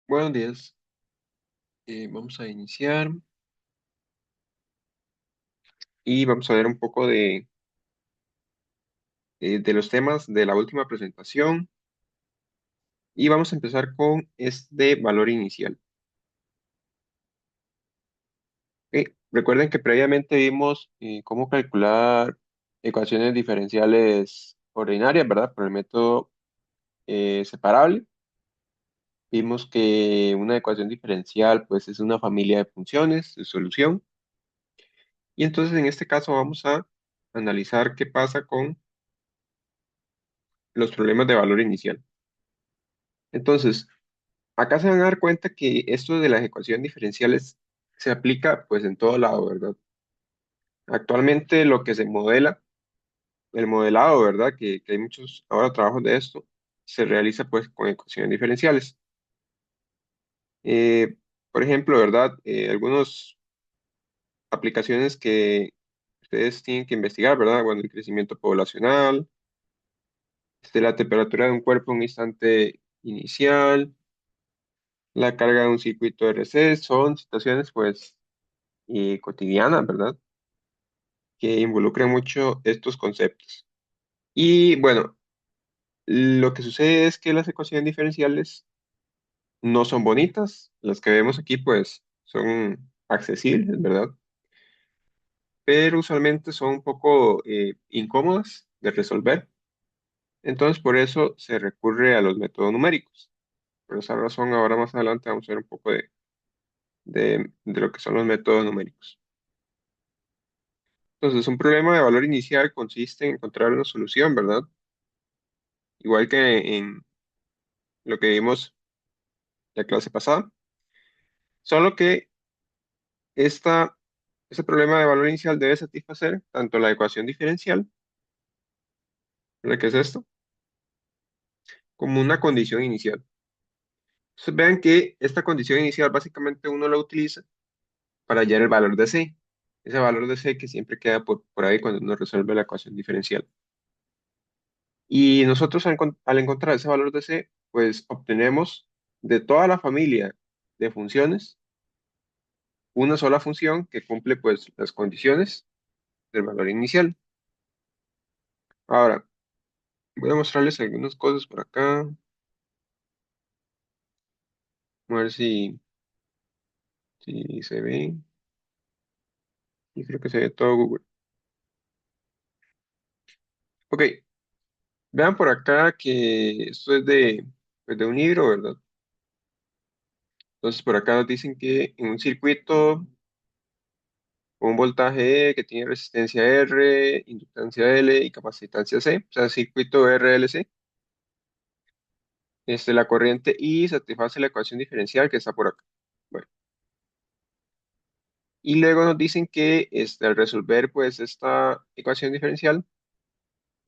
Buenos días. Vamos a iniciar y vamos a ver un poco de los temas de la última presentación y vamos a empezar con este valor inicial. Recuerden que previamente vimos cómo calcular ecuaciones diferenciales ordinarias, ¿verdad? Por el método separable. Vimos que una ecuación diferencial pues es una familia de funciones de solución y entonces en este caso vamos a analizar qué pasa con los problemas de valor inicial. Entonces, acá se van a dar cuenta que esto de las ecuaciones diferenciales se aplica pues en todo lado, ¿verdad? Actualmente lo que se modela, el modelado, ¿verdad? Que hay muchos ahora trabajos de esto, se realiza pues con ecuaciones diferenciales. Eh, por ejemplo, ¿verdad? Algunas aplicaciones que ustedes tienen que investigar, ¿verdad? Bueno, el crecimiento poblacional, la temperatura de un cuerpo en un instante inicial, la carga de un circuito RC, son situaciones pues cotidianas, ¿verdad? Que involucran mucho estos conceptos. Y bueno, lo que sucede es que las ecuaciones diferenciales no son bonitas, las que vemos aquí pues son accesibles, ¿verdad? Pero usualmente son un poco incómodas de resolver. Entonces por eso se recurre a los métodos numéricos. Por esa razón ahora más adelante vamos a ver un poco de lo que son los métodos numéricos. Entonces un problema de valor inicial consiste en encontrar una solución, ¿verdad? Igual que en lo que vimos la clase pasada, solo que esta, este problema de valor inicial debe satisfacer tanto la ecuación diferencial, la que es esto, como una condición inicial. Entonces vean que esta condición inicial básicamente uno la utiliza para hallar el valor de C, ese valor de C que siempre queda por ahí cuando uno resuelve la ecuación diferencial. Y nosotros al encontrar ese valor de C, pues obtenemos de toda la familia de funciones una sola función que cumple pues las condiciones del valor inicial. Ahora, voy a mostrarles algunas cosas por acá. A ver si se ve. Y creo que se ve todo Google. Ok, vean por acá que esto es pues, de un libro, ¿verdad? Entonces por acá nos dicen que en un circuito con un voltaje E que tiene resistencia R, inductancia L y capacitancia C, o sea, circuito RLC, la corriente I satisface la ecuación diferencial que está por acá. Bueno, y luego nos dicen que al resolver pues esta ecuación diferencial,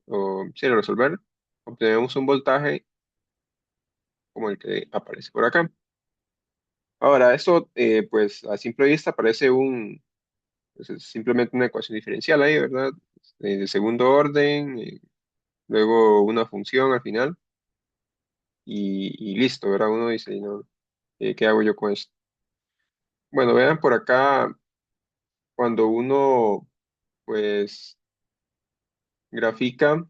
o si al resolver, obtenemos un voltaje como el que aparece por acá. Ahora, esto pues a simple vista parece pues, es simplemente una ecuación diferencial ahí, ¿verdad? De segundo orden, luego una función al final y listo, ¿verdad? Uno dice, no, ¿qué hago yo con esto? Bueno, vean por acá, cuando uno pues grafica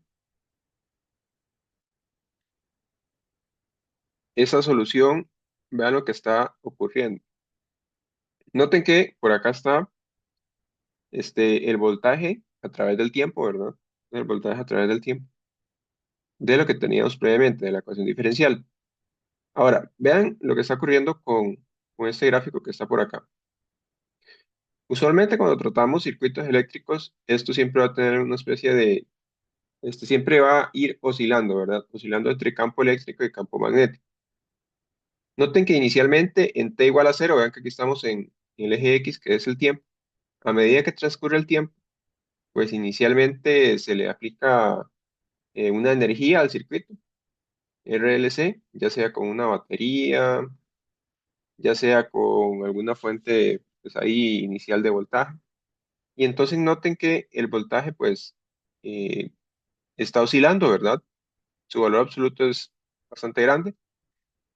esa solución, vean lo que está ocurriendo. Noten que por acá está el voltaje a través del tiempo, ¿verdad? El voltaje a través del tiempo de lo que teníamos previamente, de la ecuación diferencial. Ahora, vean lo que está ocurriendo con este gráfico que está por acá. Usualmente cuando tratamos circuitos eléctricos, esto siempre va a tener una especie siempre va a ir oscilando, ¿verdad? Oscilando entre campo eléctrico y campo magnético. Noten que inicialmente en t igual a cero, vean que aquí estamos en el eje X, que es el tiempo. A medida que transcurre el tiempo, pues inicialmente se le aplica una energía al circuito, RLC, ya sea con una batería, ya sea con alguna fuente, pues ahí inicial de voltaje. Y entonces noten que el voltaje, pues, eh, está oscilando, ¿verdad? Su valor absoluto es bastante grande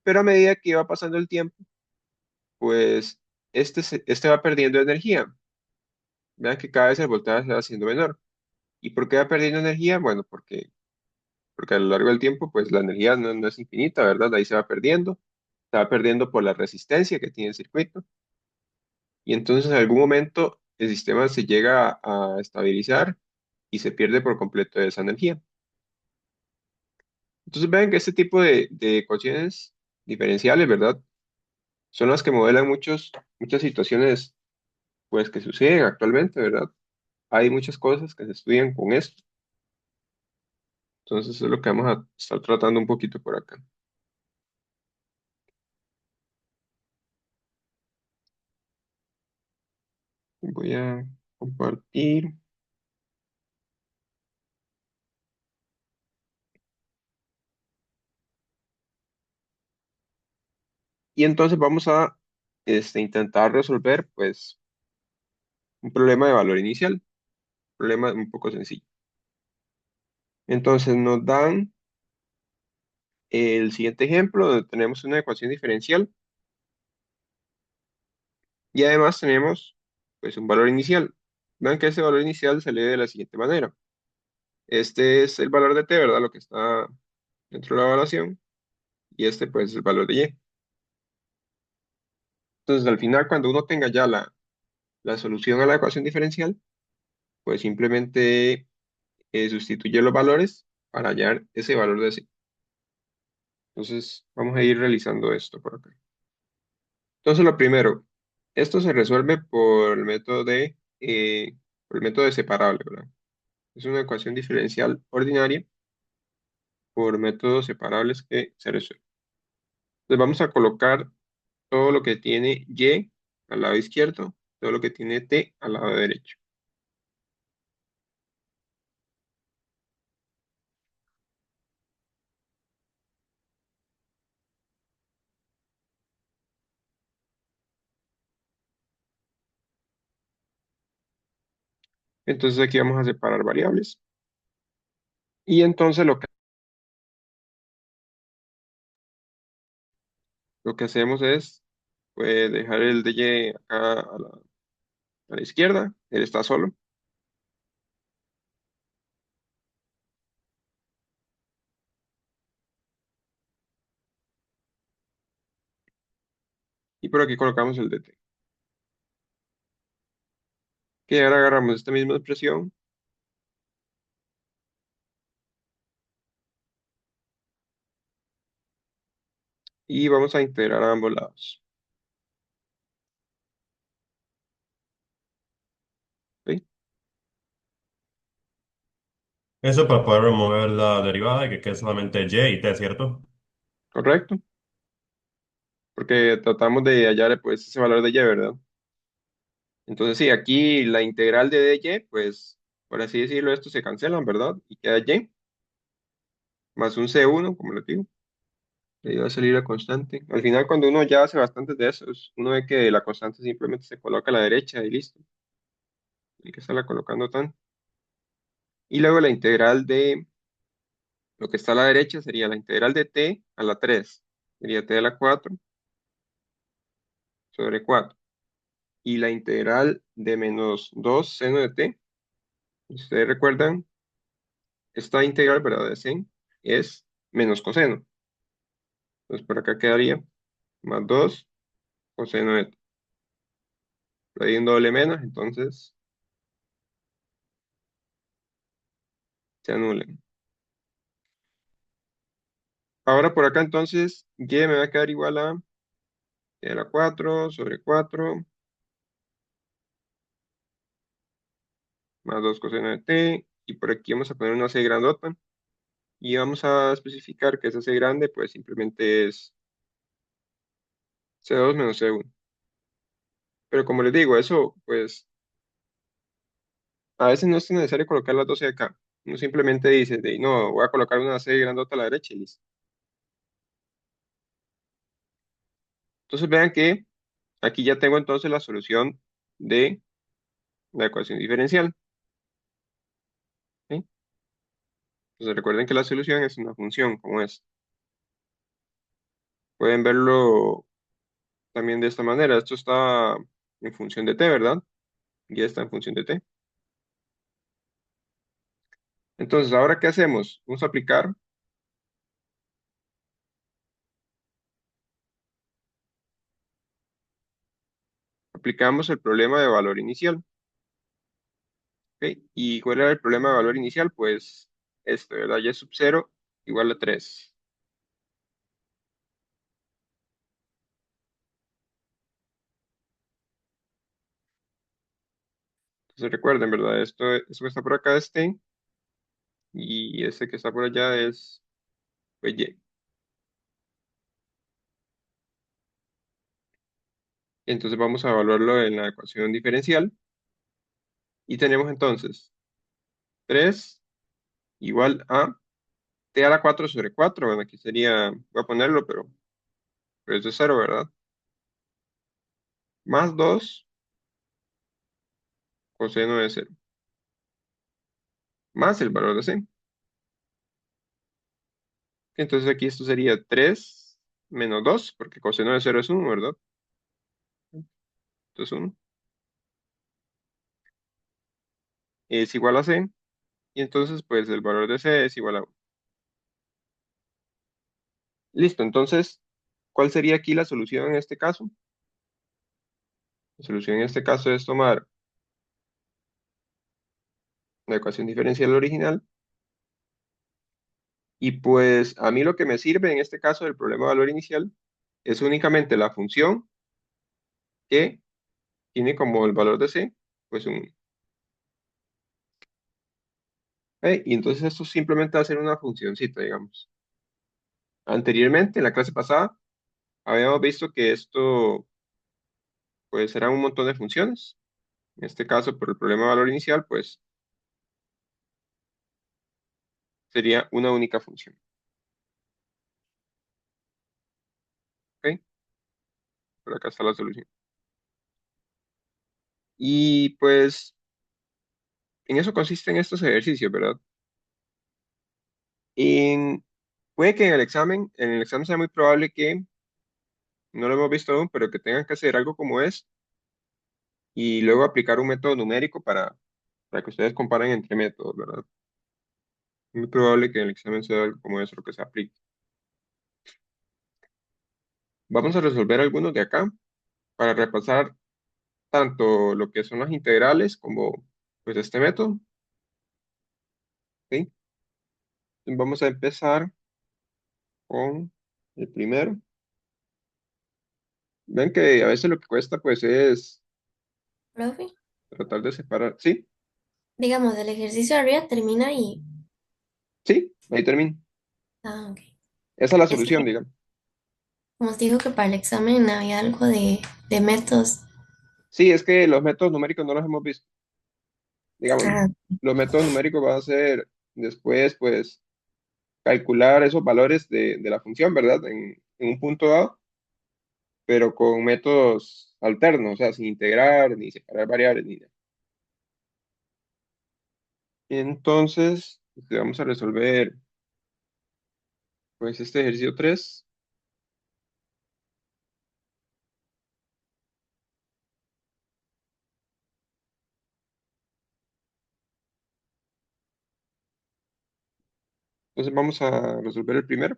pero a medida que va pasando el tiempo, pues este va perdiendo energía. Vean que cada vez el voltaje se va haciendo menor. ¿Y por qué va perdiendo energía? Bueno, porque a lo largo del tiempo, pues la energía no es infinita, ¿verdad? Ahí se va perdiendo por la resistencia que tiene el circuito. Y entonces en algún momento el sistema se llega a estabilizar y se pierde por completo esa energía. Entonces vean que este tipo de ecuaciones diferenciales, ¿verdad? Son las que modelan muchas situaciones, pues, que suceden actualmente, ¿verdad? Hay muchas cosas que se estudian con esto. Entonces es lo que vamos a estar tratando un poquito por acá. Voy a compartir. Y entonces vamos a intentar resolver, pues, un problema de valor inicial, un problema un poco sencillo. Entonces nos dan el siguiente ejemplo, donde tenemos una ecuación diferencial y además tenemos, pues, un valor inicial. Vean que ese valor inicial se lee de la siguiente manera. Este es el valor de t, ¿verdad? Lo que está dentro de la evaluación. Y este, pues, es el valor de y. Entonces, al final, cuando uno tenga ya la solución a la ecuación diferencial, pues simplemente sustituye los valores para hallar ese valor de c. Entonces, vamos a ir realizando esto por acá. Entonces, lo primero, esto se resuelve por el método de separable, ¿verdad? Es una ecuación diferencial ordinaria por métodos separables que se resuelven. Entonces, vamos a colocar todo lo que tiene y al lado izquierdo, todo lo que tiene t al lado derecho. Entonces, aquí vamos a separar variables. Y entonces lo que hacemos es, pues, dejar el de y acá a la izquierda, él está solo. Y por aquí colocamos el de t. Que ahora agarramos esta misma expresión y vamos a integrar a ambos lados. ¿Sí? Eso para poder remover la derivada y que quede solamente y y t, ¿cierto? ¿Correcto? Porque tratamos de hallar, pues, ese valor de y, ¿verdad? Entonces, sí, aquí la integral de dy, pues, por así decirlo, estos se cancelan, ¿verdad? Y queda y más un c1, como lo digo. Ahí va a salir la constante. Al final, cuando uno ya hace bastantes de esos, uno ve que la constante simplemente se coloca a la derecha y listo. Hay que estarla colocando tan. Y luego la integral de lo que está a la derecha sería la integral de t a la 3. Sería t a la 4 sobre 4. Y la integral de menos 2 seno de t, si ustedes recuerdan, esta integral, ¿verdad? De seno es menos coseno. Entonces por acá quedaría más 2 coseno de t. Pero hay un doble menos, entonces se anulan. Ahora por acá entonces y me va a quedar igual a t a la 4 sobre 4 más 2 coseno de t. Y por aquí vamos a poner una c grandota. Y vamos a especificar que esa c grande pues simplemente es c2 menos c1. Pero como les digo, eso pues a veces no es necesario colocar las dos C acá. Uno simplemente dice, no, voy a colocar una C grandota a la derecha y listo. Entonces vean que aquí ya tengo entonces la solución de la ecuación diferencial. ¿Sí? Entonces recuerden que la solución es una función como es. Pueden verlo también de esta manera. Esto está en función de t, ¿verdad? Y está en función de t. Entonces, ¿ahora qué hacemos? Vamos a aplicamos el problema de valor inicial. ¿Ok? ¿Y cuál era el problema de valor inicial? Pues este, ¿verdad? Y sub 0 igual a 3. Entonces recuerden, ¿verdad? Esto que está por acá es t y este que está por allá es pues, y. Entonces vamos a evaluarlo en la ecuación diferencial y tenemos entonces 3 igual a t a la 4 sobre 4. Bueno, aquí sería, voy a ponerlo, pero esto es 0, ¿verdad? Más 2 coseno de 0, más el valor de c. Entonces aquí esto sería 3 menos 2 porque coseno de 0 es 1, ¿verdad? Entonces 1 es igual a c, y entonces pues el valor de c es igual a 1. Listo, entonces, ¿cuál sería aquí la solución en este caso? La solución en este caso es tomar la ecuación diferencial original y pues a mí lo que me sirve en este caso del problema de valor inicial es únicamente la función que tiene como el valor de c, pues un. Y entonces esto simplemente va a ser una funcioncita, digamos. Anteriormente, en la clase pasada, habíamos visto que esto pues será un montón de funciones. En este caso, por el problema de valor inicial, pues sería una única función. ¿Ok? Por acá está la solución. Y pues en eso consisten estos ejercicios, ¿verdad? En, puede que en el examen sea muy probable que, no lo hemos visto aún, pero que tengan que hacer algo como es y luego aplicar un método numérico para que ustedes comparen entre métodos, ¿verdad? Muy probable que en el examen sea algo como eso lo que se aplique. Vamos a resolver algunos de acá para repasar tanto lo que son las integrales como pues este método. ¿Ok? Entonces, vamos a empezar con el primero. Ven que a veces lo que cuesta pues es Profe, tratar de separar. Sí, digamos, el ejercicio de arriba termina y... sí, ahí termina. Ah, ok. Esa es la Es solución, que, digamos. como os dijo que para el examen había algo de métodos. Sí, es que los métodos numéricos no los hemos visto. Digamos, Ah, los métodos numéricos van a ser después, pues, calcular esos valores de la función, ¿verdad? En un punto dado, pero con métodos alternos, o sea, sin integrar ni separar variables ni nada. Entonces, vamos a resolver, pues, este ejercicio 3. Entonces, vamos a resolver el primero.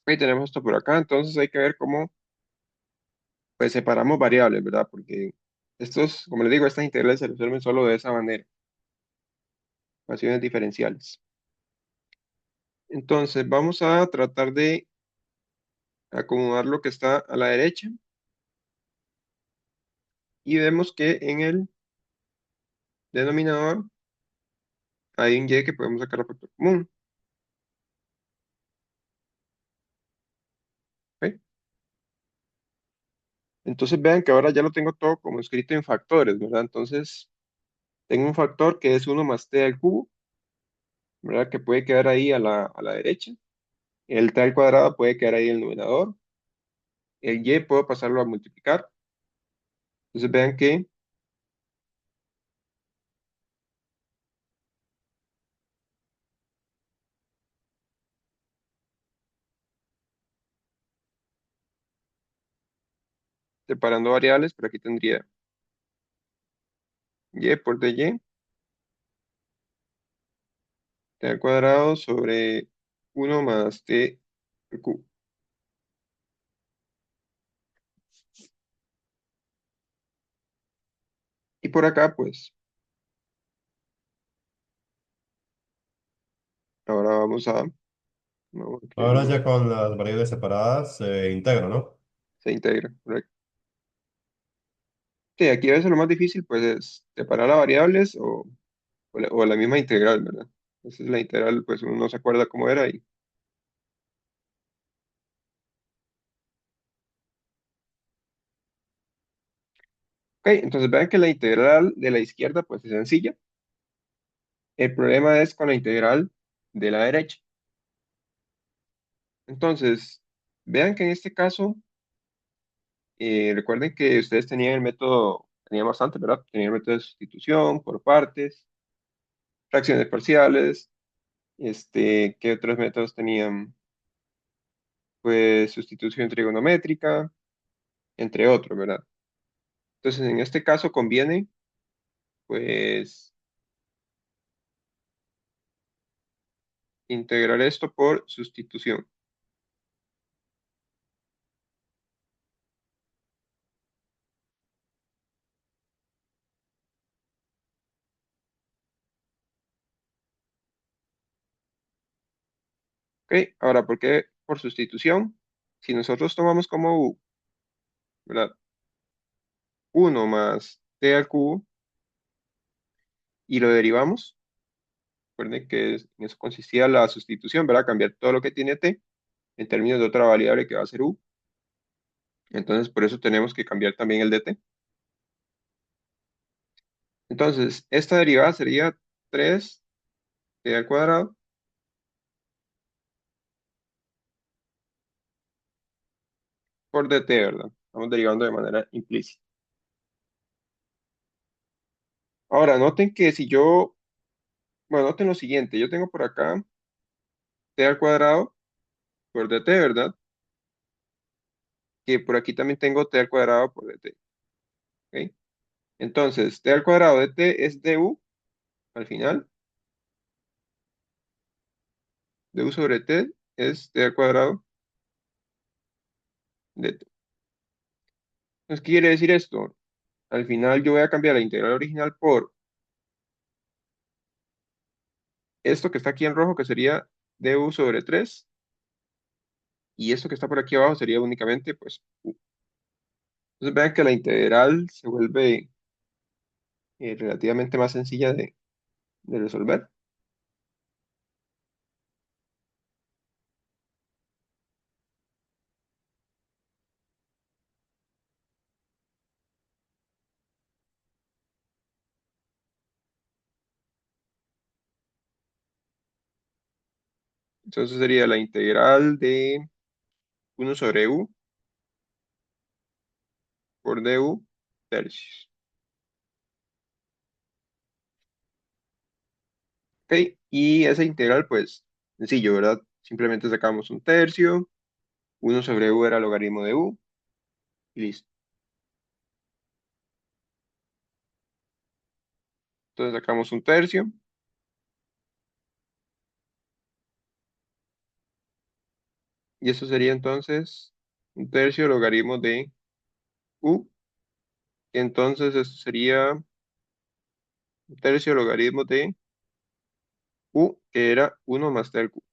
Ahí tenemos esto por acá, entonces hay que ver cómo, pues, separamos variables, ¿verdad? Porque estos, como les digo, estas integrales se resuelven solo de esa manera, ecuaciones diferenciales. Entonces, vamos a tratar de acomodar lo que está a la derecha y vemos que en el denominador hay un y que podemos sacar a factor común. ¿Ok? Entonces vean que ahora ya lo tengo todo como escrito en factores, ¿verdad? Entonces tengo un factor que es uno más t al cubo, ¿verdad? Que puede quedar ahí a la derecha. El t al cuadrado puede quedar ahí en el numerador. El y puedo pasarlo a multiplicar. Entonces vean que separando variables, por aquí tendría y por dy, t al cuadrado sobre uno más t al cubo. Y por acá, pues, ahora vamos a Ahora escribirlo, ya con las variables separadas se integra, ¿no? se integra, ¿correcto? Sí, aquí a veces lo más difícil, pues, es separar las variables o la misma integral, ¿verdad? Esa es la integral, pues uno no se acuerda cómo era y... Ok, entonces vean que la integral de la izquierda, pues, es sencilla. El problema es con la integral de la derecha. Entonces, vean que en este caso, recuerden que ustedes tenían el método, tenían bastante, ¿verdad? Tenían el método de sustitución por partes, fracciones parciales, ¿qué otros métodos tenían? Pues sustitución trigonométrica, entre otros, ¿verdad? Entonces, en este caso conviene, pues, integrar esto por sustitución. ¿Ok? Ahora, ¿por qué por sustitución? Si nosotros tomamos como u, ¿verdad? Uno más t al cubo y lo derivamos, recuerden que en eso consistía la sustitución, ¿verdad? Cambiar todo lo que tiene t en términos de otra variable que va a ser u. Entonces, por eso tenemos que cambiar también el dt. Entonces, esta derivada sería 3t al cuadrado por dt, ¿verdad? Estamos derivando de manera implícita. Ahora, noten que si yo, bueno, noten lo siguiente, yo tengo por acá t al cuadrado por dt, ¿verdad? Que por aquí también tengo t al cuadrado por dt, ¿ok? Entonces, t al cuadrado de t es du al final, du sobre t es t al cuadrado de t. Entonces, ¿qué quiere decir esto? Al final yo voy a cambiar la integral original por esto que está aquí en rojo, que sería du sobre 3, y esto que está por aquí abajo sería únicamente, pues, u. Entonces, vean que la integral se vuelve relativamente más sencilla de resolver. Entonces sería la integral de uno sobre u por du tercios. ¿Ok? Y esa integral, pues, sencillo, ¿verdad? Simplemente sacamos un tercio, uno sobre u era logaritmo de u, y listo. Entonces sacamos un tercio, y eso sería entonces un tercio logaritmo de u, y entonces esto sería un tercio logaritmo de u, que era uno más t al cubo.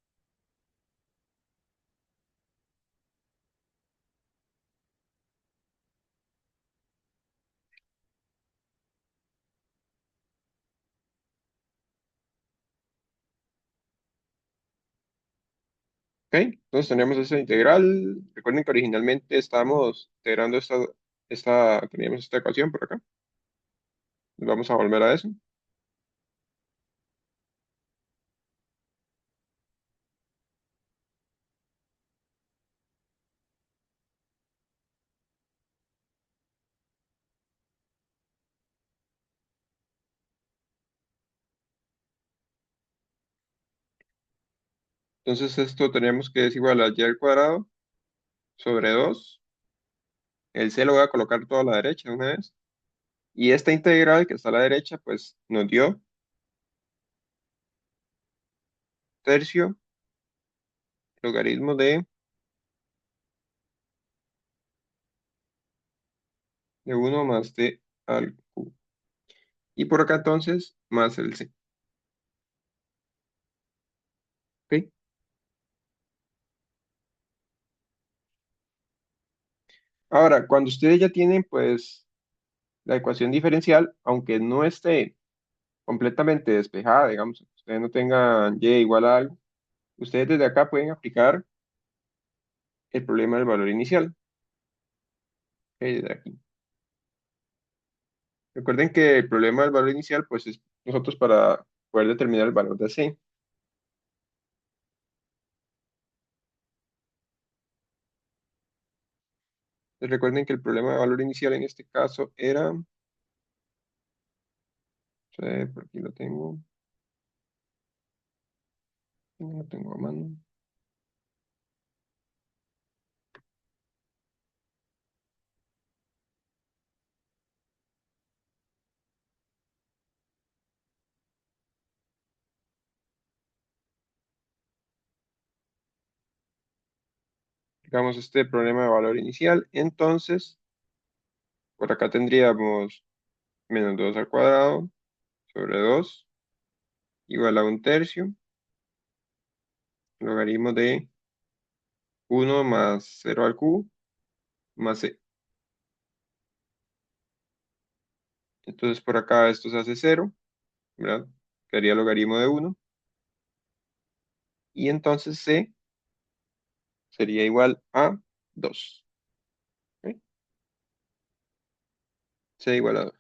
¿Ok? Entonces tenemos esa integral. Recuerden que originalmente estábamos integrando esta teníamos esta ecuación por acá. Vamos a volver a eso. Entonces esto tenemos que es igual a y al cuadrado sobre 2. El c lo voy a colocar todo a la derecha de una vez. Y esta integral que está a la derecha, pues nos dio tercio logaritmo de uno más d al cubo. Y por acá entonces, más el c. ¿Ok? Ahora, cuando ustedes ya tienen, pues, la ecuación diferencial, aunque no esté completamente despejada, digamos, ustedes no tengan y igual a algo, ustedes desde acá pueden aplicar el problema del valor inicial. ¿Ok? Desde aquí. Recuerden que el problema del valor inicial, pues, es nosotros para poder determinar el valor de c. Entonces, recuerden que el problema de valor inicial en este caso era, por aquí lo tengo a mano. Digamos este problema de valor inicial, entonces, por acá tendríamos menos 2 al cuadrado sobre 2 igual a un tercio, logaritmo de uno más cero al cubo, más c. Entonces por acá esto se hace cero, ¿verdad? Quedaría logaritmo de uno. Y entonces c sería igual a 2. ¿Ok? C igual a 2.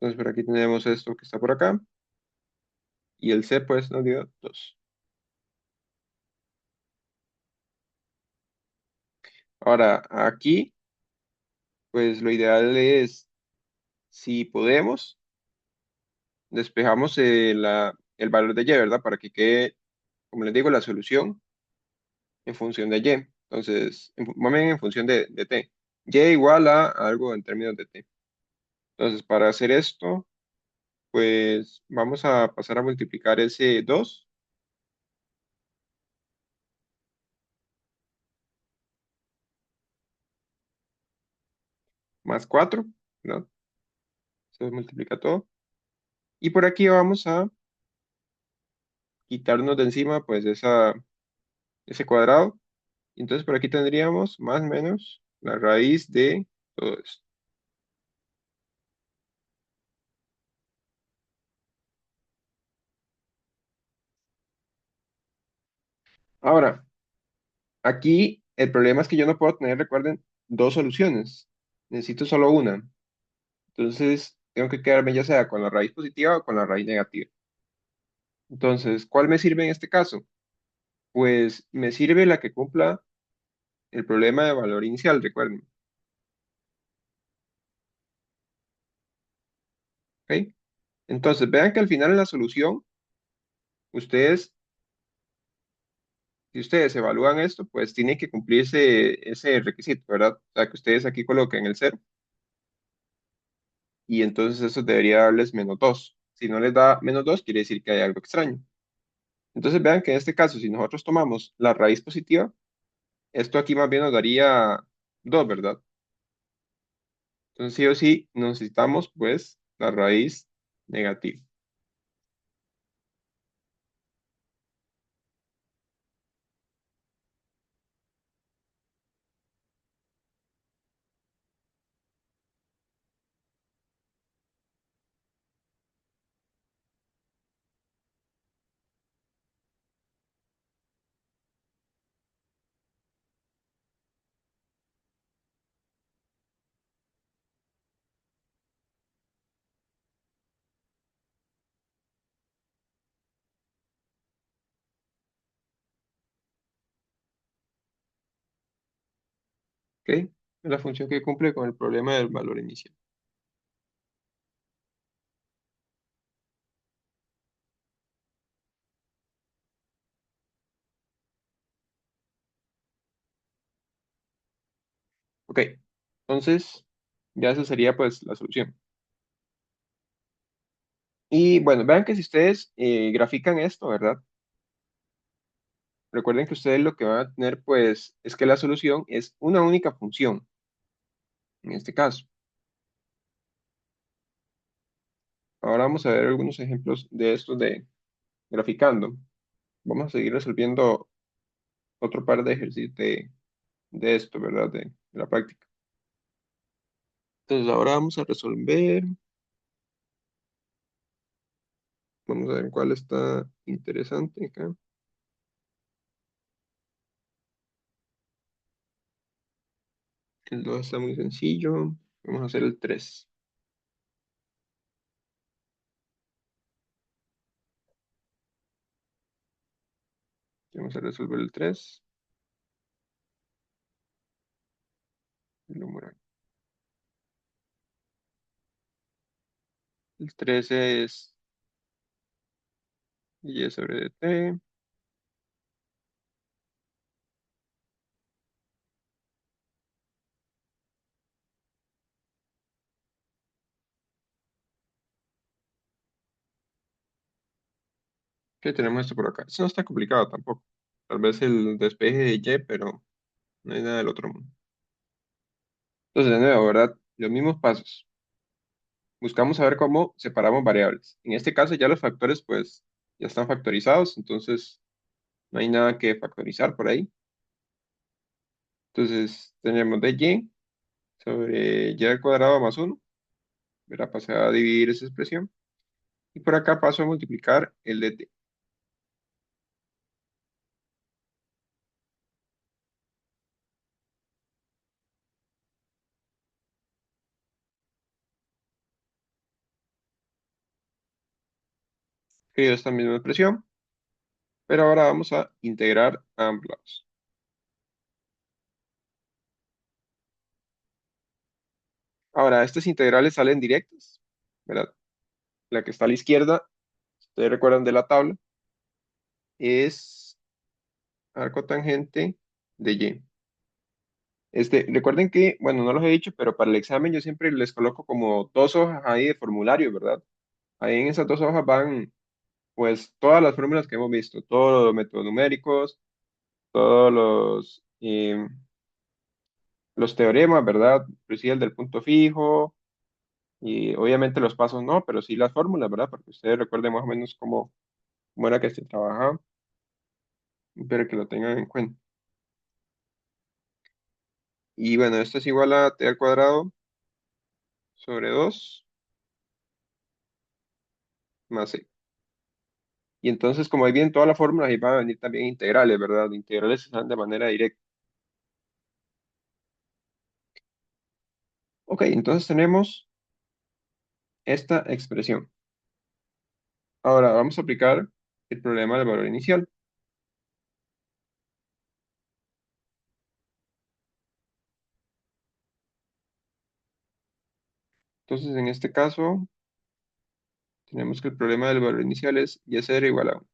Entonces por aquí tenemos esto que está por acá, y el c pues nos dio 2. Ahora, aquí, pues lo ideal es, si podemos, despejamos el valor de y, ¿verdad? Para que quede, como les digo, la solución en función de y. Entonces, más bien en función de t. Y igual a algo en términos de t. Entonces, para hacer esto, pues vamos a pasar a multiplicar ese 2 más 4, ¿no? Se multiplica todo. Y por aquí vamos a quitarnos de encima, pues, ese cuadrado. Entonces, por aquí tendríamos más o menos la raíz de todo esto. Ahora, aquí el problema es que yo no puedo tener, recuerden, dos soluciones. Necesito solo una. Entonces, tengo que quedarme ya sea con la raíz positiva o con la raíz negativa. Entonces, ¿cuál me sirve en este caso? Pues me sirve la que cumpla el problema de valor inicial, recuerden. ¿Ok? Entonces, vean que al final en la solución, ustedes, si ustedes evalúan esto, pues tiene que cumplirse ese requisito, ¿verdad? O sea, que ustedes aquí coloquen el cero y entonces eso debería darles menos 2. Si no les da menos 2 quiere decir que hay algo extraño. Entonces vean que en este caso, si nosotros tomamos la raíz positiva, esto aquí más bien nos daría 2, ¿verdad? Entonces sí o sí necesitamos pues la raíz negativa. Es la función que cumple con el problema del valor inicial. Ok, entonces ya esa sería pues la solución. Y bueno, vean que si ustedes grafican esto, ¿verdad? Recuerden que ustedes lo que van a tener pues es que la solución es una única función, en este caso. Ahora vamos a ver algunos ejemplos de estos de graficando. Vamos a seguir resolviendo otro par de ejercicios de esto, ¿verdad? De la práctica. Entonces ahora vamos a resolver, vamos a ver cuál está interesante acá. El 2 está muy sencillo. Vamos a hacer el 3. Vamos a resolver el 3. El numeral. El 3 es y sobre dt. Que tenemos esto por acá. Eso no está complicado tampoco. Tal vez el despeje de y, pero no hay nada del otro mundo. Entonces, de nuevo, ¿verdad? Los mismos pasos. Buscamos saber cómo separamos variables. En este caso ya los factores pues ya están factorizados, entonces no hay nada que factorizar por ahí. Entonces tenemos de y sobre y al cuadrado más 1. Verá, pasé a dividir esa expresión. Y por acá paso a multiplicar el de t. Que es esta misma expresión, pero ahora vamos a integrar ambos lados. Ahora, estas integrales salen directas, ¿verdad? La que está a la izquierda, si ustedes recuerdan de la tabla, es arco tangente de y. Recuerden que, bueno, no los he dicho, pero para el examen yo siempre les coloco como dos hojas ahí de formulario, ¿verdad? Ahí en esas dos hojas van, pues, todas las fórmulas que hemos visto, todos los métodos numéricos, todos los teoremas, ¿verdad? Inclusive el del punto fijo, y obviamente los pasos no, pero sí las fórmulas, ¿verdad? Para que ustedes recuerden más o menos cómo era que se trabajaba, pero que lo tengan en cuenta. Y bueno, esto es igual a t al cuadrado sobre 2 más c. Y entonces, como ahí vienen todas las fórmulas, ahí van a venir también integrales, ¿verdad? Integrales se dan de manera directa. Ok, entonces tenemos esta expresión. Ahora vamos a aplicar el problema del valor inicial. Entonces, en este caso, tenemos que el problema del valor inicial es y0 igual a 1.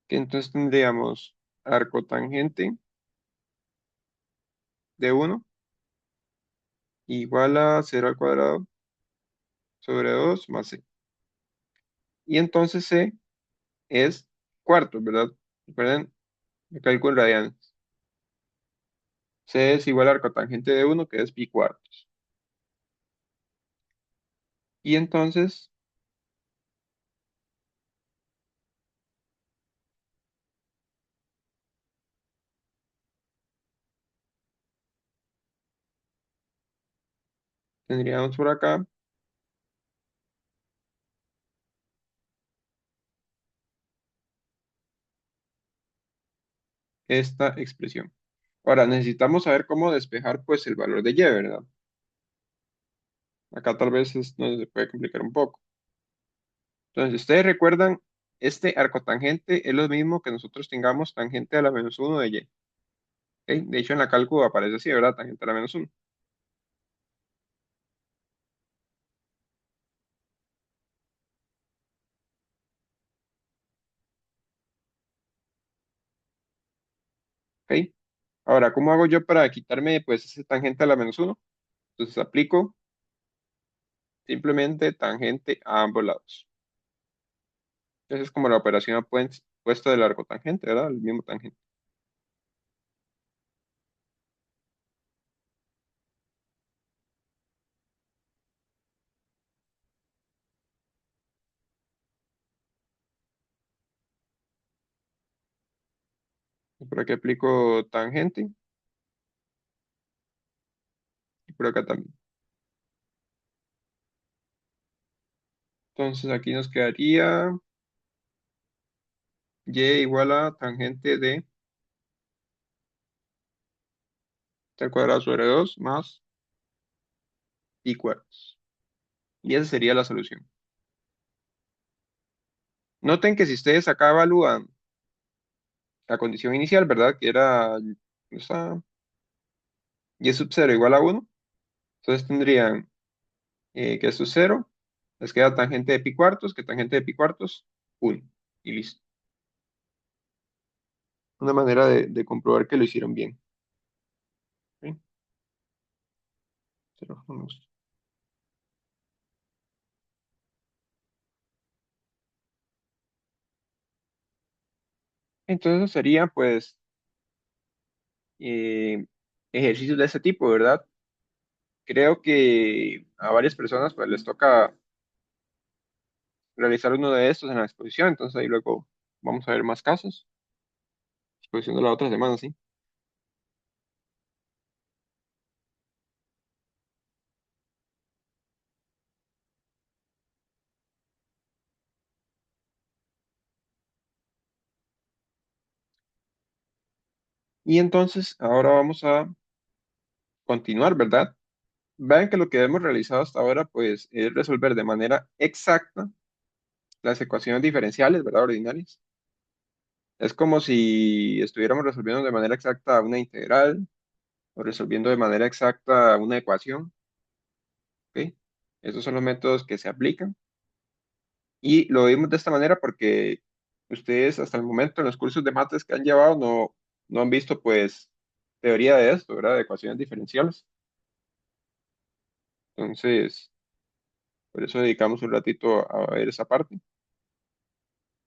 Que entonces tendríamos arco tangente de 1 igual a 0 al cuadrado sobre 2 más c. Y entonces c es cuartos, ¿verdad? Recuerden el cálculo en radianes. C es igual a arco tangente de 1, que es pi cuartos. Y entonces tendríamos por acá esta expresión. Ahora necesitamos saber cómo despejar pues el valor de y, ¿verdad? Acá tal vez nos se puede complicar un poco. Entonces, ustedes recuerdan, este arco tangente es lo mismo que nosotros tengamos tangente a la menos uno de y. ¿Ok? De hecho, en la cálculo aparece así, ¿verdad? Tangente a la menos uno. ¿Ok? Ahora, ¿cómo hago yo para quitarme pues ese tangente a la menos uno? Entonces aplico simplemente tangente a ambos lados. Esa es como la operación opuesta del arco tangente, ¿verdad? El mismo tangente. Y por aquí aplico tangente y por acá también. Entonces aquí nos quedaría y igual a tangente de t al cuadrado sobre 2 más pi cuartos. Y esa sería la solución. Noten que si ustedes acá evalúan la condición inicial, ¿verdad? Que era esa y sub 0 igual a uno. Entonces tendrían que esto es 0. Les queda tangente de pi cuartos, que tangente de pi cuartos, 1. Y listo. Una manera de comprobar que lo hicieron bien. ¿Ok? Cero, no me gusta. Entonces sería pues eh, ejercicios de ese tipo, ¿verdad? Creo que a varias personas pues les toca realizar uno de estos en la exposición, entonces ahí luego vamos a ver más casos. Exposición de la otra semana, sí. Y entonces ahora vamos a continuar, ¿verdad? Vean que lo que hemos realizado hasta ahora pues es resolver de manera exacta las ecuaciones diferenciales, ¿verdad? Ordinarias. Es como si estuviéramos resolviendo de manera exacta una integral o resolviendo de manera exacta una ecuación, ¿ok? Esos son los métodos que se aplican y lo vimos de esta manera porque ustedes hasta el momento en los cursos de mates que han llevado no han visto pues teoría de esto, ¿verdad? De ecuaciones diferenciales. Entonces, por eso dedicamos un ratito a ver esa parte.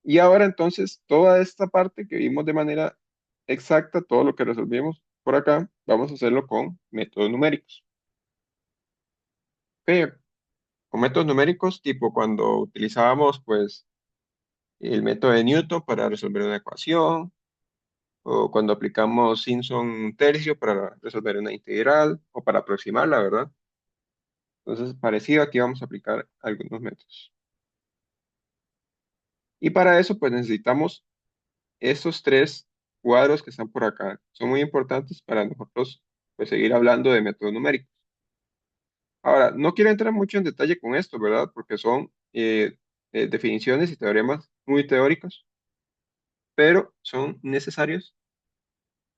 Y ahora entonces, toda esta parte que vimos de manera exacta, todo lo que resolvimos por acá, vamos a hacerlo con métodos numéricos. Ok, con métodos numéricos, tipo cuando utilizábamos pues el método de Newton para resolver una ecuación, o cuando aplicamos Simpson tercio para resolver una integral, o para aproximarla, ¿verdad? Entonces, parecido, aquí vamos a aplicar algunos métodos. Y para eso, pues necesitamos estos tres cuadros que están por acá. Son muy importantes para nosotros pues, seguir hablando de métodos numéricos. Ahora, no quiero entrar mucho en detalle con esto, ¿verdad? Porque son definiciones y teoremas muy teóricos, pero son necesarios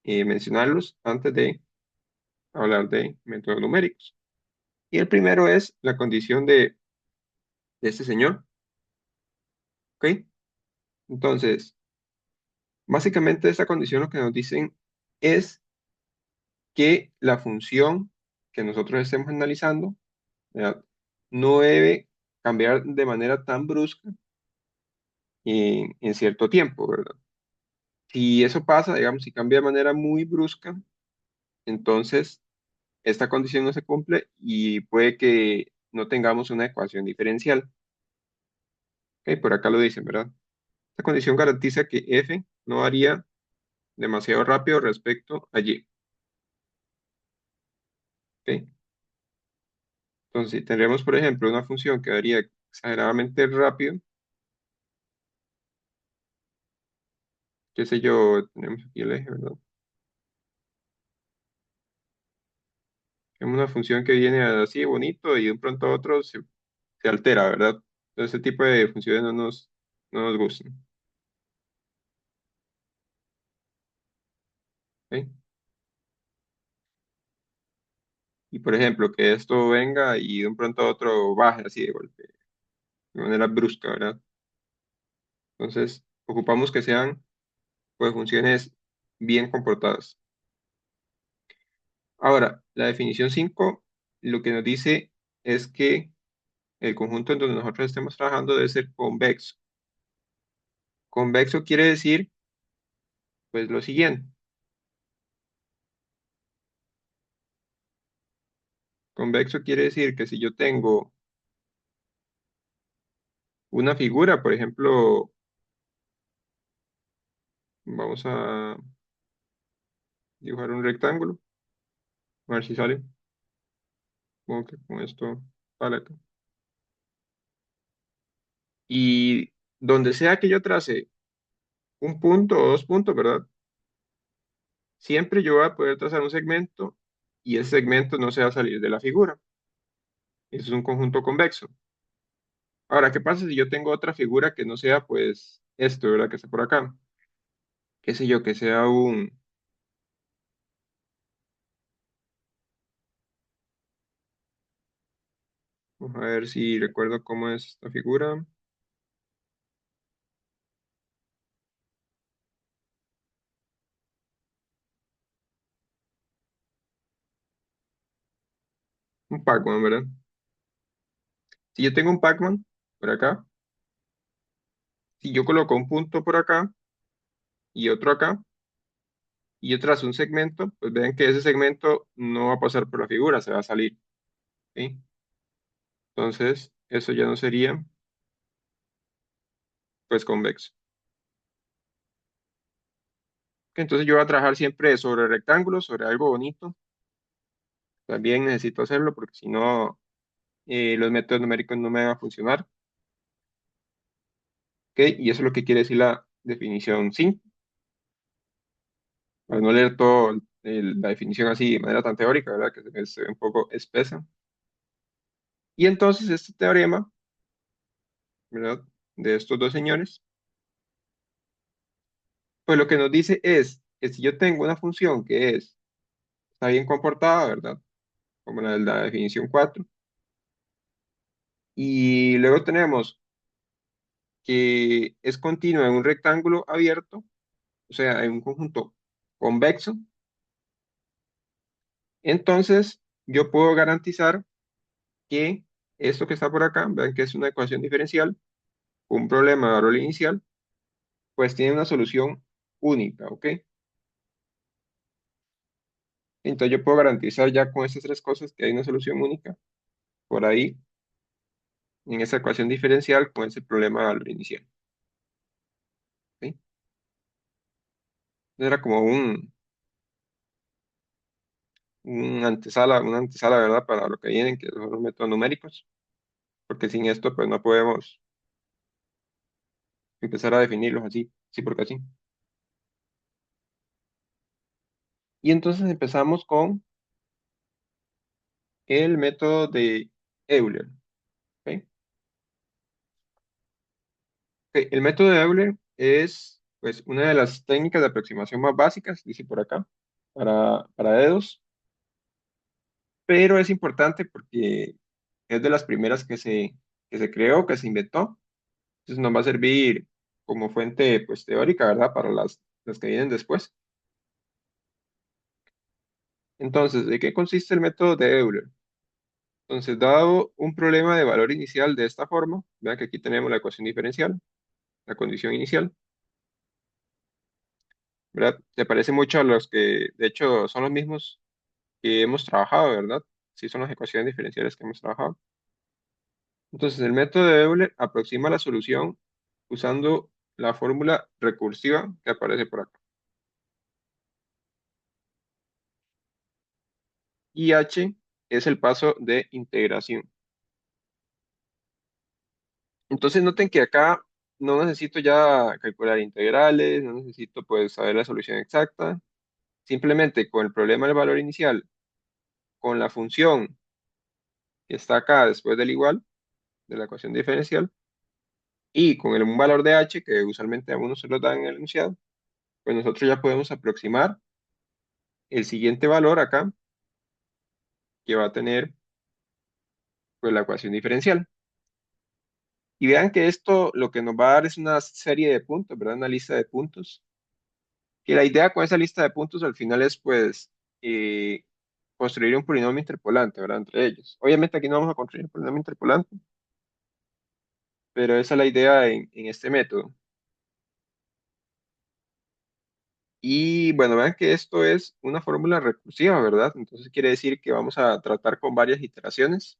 mencionarlos antes de hablar de métodos numéricos. Y el primero es la condición de este señor, ¿ok? Entonces, básicamente esta condición lo que nos dicen es que la función que nosotros estemos analizando, ¿verdad? No debe cambiar de manera tan brusca en cierto tiempo, ¿verdad? Si eso pasa, digamos, si cambia de manera muy brusca, entonces esta condición no se cumple y puede que no tengamos una ecuación diferencial. Ok, por acá lo dicen, ¿verdad? Esta condición garantiza que f no varía demasiado rápido respecto a y. ¿Ok? Entonces, si tendríamos, por ejemplo, una función que varía exageradamente rápido, qué sé yo, tenemos aquí el eje, ¿verdad? Es una función que viene así bonito y de un pronto a otro se altera, ¿verdad? Entonces, este tipo de funciones no nos gustan. ¿Ok? Y por ejemplo, que esto venga y de un pronto a otro baje así de golpe, de manera brusca, ¿verdad? Entonces, ocupamos que sean pues funciones bien comportadas. Ahora, la definición 5 lo que nos dice es que el conjunto en donde nosotros estemos trabajando debe ser convexo. Convexo quiere decir pues lo siguiente. Convexo quiere decir que si yo tengo una figura, por ejemplo, vamos a dibujar un rectángulo, a ver si sale, como que con esto sale acá. Y donde sea que yo trace un punto o dos puntos, ¿verdad? Siempre yo voy a poder trazar un segmento y ese segmento no se va a salir de la figura. Eso es un conjunto convexo. Ahora, ¿qué pasa si yo tengo otra figura que no sea, pues, esto, ¿verdad? Que esté por acá. Qué sé yo, que sea vamos a ver si recuerdo cómo es esta figura. Un Pac-Man, ¿verdad? Si yo tengo un Pac-Man por acá, si yo coloco un punto por acá y otro acá, y yo trazo un segmento, pues vean que ese segmento no va a pasar por la figura, se va a salir, ¿sí? Entonces, eso ya no sería, pues, convexo. Entonces yo voy a trabajar siempre sobre rectángulos, sobre algo bonito. También necesito hacerlo porque si no, los métodos numéricos no me van a funcionar. ¿Ok? Y eso es lo que quiere decir la definición 5. Para no leer todo la definición así de manera tan teórica, ¿verdad? Que se ve un poco espesa. Y entonces este teorema, ¿verdad? De estos dos señores, pues lo que nos dice es que si yo tengo una función que está bien comportada, ¿verdad? Como la de la definición 4 y luego tenemos que es continua en un rectángulo abierto, o sea, en un conjunto convexo, entonces yo puedo garantizar que esto que está por acá, vean que es una ecuación diferencial, un problema de valor inicial, pues tiene una solución única, ¿ok? Entonces yo puedo garantizar ya con estas tres cosas que hay una solución única por ahí en esa ecuación diferencial con ese problema de valor inicial, ¿ok? Era como una antesala, ¿verdad? Para lo que vienen, que son los métodos numéricos, porque sin esto pues no podemos empezar a definirlos así, sí porque así. Y entonces empezamos con el método de Euler, ¿ok? Ok, el método de Euler es pues una de las técnicas de aproximación más básicas, dice por acá, para dedos, pero es importante porque es de las primeras que se creó, que se inventó, entonces nos va a servir como fuente pues teórica, ¿verdad? Para las que vienen después. Entonces, ¿de qué consiste el método de Euler? Entonces, dado un problema de valor inicial de esta forma, vean que aquí tenemos la ecuación diferencial, la condición inicial, ¿verdad? Se parece mucho a los que, de hecho, son los mismos que hemos trabajado, ¿verdad? Sí, son las ecuaciones diferenciales que hemos trabajado. Entonces, el método de Euler aproxima la solución usando la fórmula recursiva que aparece por acá. Y H es el paso de integración. Entonces, noten que acá no necesito ya calcular integrales, no necesito pues saber la solución exacta. Simplemente con el problema del valor inicial, con la función que está acá después del igual, de la ecuación diferencial, Y con un valor de h, que usualmente a uno se lo da en el enunciado, pues nosotros ya podemos aproximar el siguiente valor acá, que va a tener pues la ecuación diferencial. Y vean que esto lo que nos va a dar es una serie de puntos, ¿verdad? Una lista de puntos. Que la idea con esa lista de puntos al final es pues eh, construir un polinomio interpolante, ¿verdad? Entre ellos. Obviamente aquí no vamos a construir un polinomio interpolante, pero esa es la idea en este método. Y bueno, vean que esto es una fórmula recursiva, ¿verdad? Entonces quiere decir que vamos a tratar con varias iteraciones,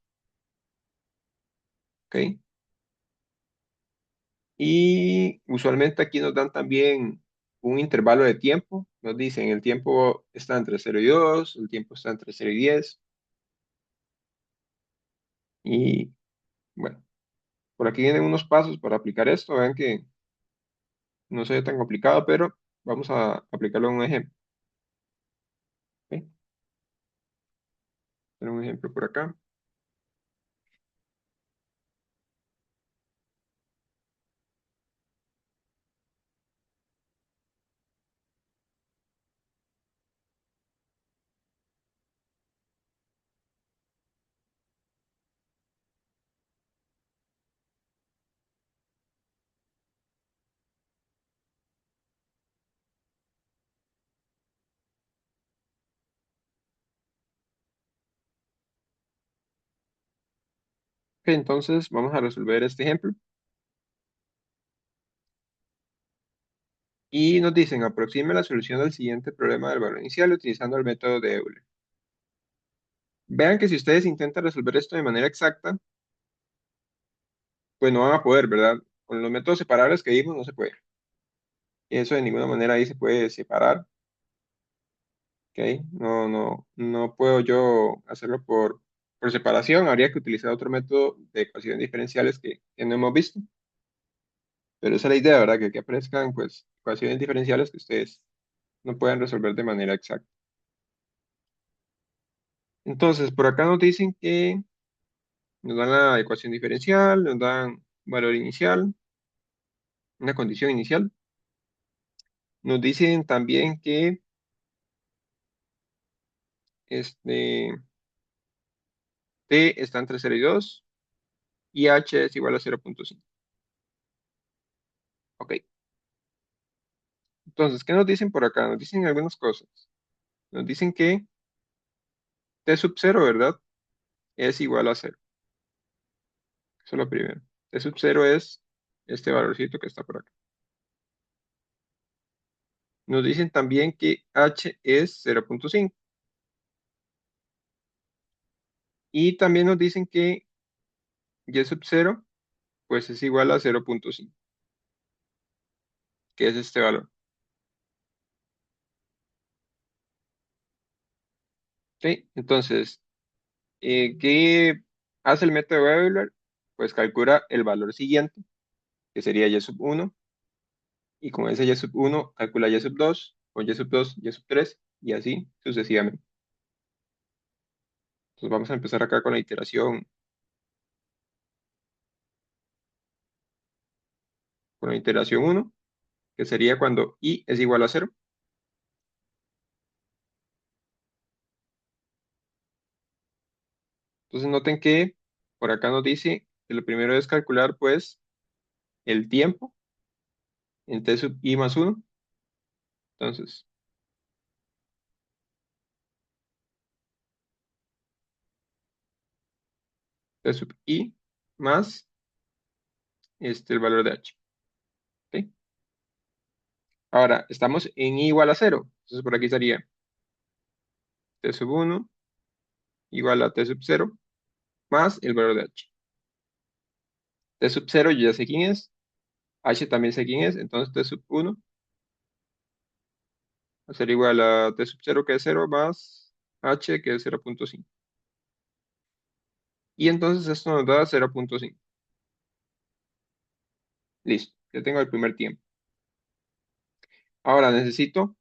¿ok? Y usualmente aquí nos dan también un intervalo de tiempo. Nos dicen el tiempo está entre 0 y 2, el tiempo está entre 0 y 10. Y bueno, por aquí vienen unos pasos para aplicar esto. Vean que no se ve tan complicado, pero vamos a aplicarlo en un ejemplo. ¿Ok? Hacer un ejemplo por acá. Ok, entonces vamos a resolver este ejemplo. Y nos dicen, aproxime la solución del siguiente problema del valor inicial utilizando el método de Euler. Vean que si ustedes intentan resolver esto de manera exacta, pues no van a poder, ¿verdad? Con los métodos separables que vimos no se puede. Eso de ninguna manera ahí se puede separar, ¿ok? No puedo yo hacerlo por separación. Habría que utilizar otro método de ecuaciones diferenciales que no hemos visto. Pero esa es la idea, ¿verdad? Que aquí aparezcan, pues, ecuaciones diferenciales que ustedes no puedan resolver de manera exacta. Entonces, por acá nos dicen que nos dan la ecuación diferencial, nos dan un valor inicial, una condición inicial. Nos dicen también que este, t está entre 0 y 2 y h es igual a 0,5. Ok, entonces, ¿qué nos dicen por acá? Nos dicen algunas cosas. Nos dicen que t sub 0, ¿verdad? Es igual a 0. Eso es lo primero. T sub 0 es este valorcito que está por acá. Nos dicen también que h es 0,5. Y también nos dicen que y sub 0 pues es igual a 0,5, que es este valor. ¿Ok? Entonces, ¿qué hace el método de Euler? Pues calcula el valor siguiente, que sería y sub 1, y con ese y sub 1 calcula y sub 2, con y sub 2, y sub 3, y así sucesivamente. Entonces vamos a empezar acá con la iteración 1, que sería cuando i es igual a 0. Entonces noten que por acá nos dice que lo primero es calcular pues el tiempo en t sub i más 1. Entonces, t sub i más el valor de h. ¿Ok? Ahora, estamos en i igual a 0. Entonces por aquí estaría t sub 1 igual a t sub 0 más el valor de h. T sub 0 yo ya sé quién es, h también sé quién es, entonces t sub 1 va a ser igual a t sub 0 que es 0 más h que es 0,5. Y entonces esto nos da 0,5. Listo, ya tengo el primer tiempo. Ahora necesito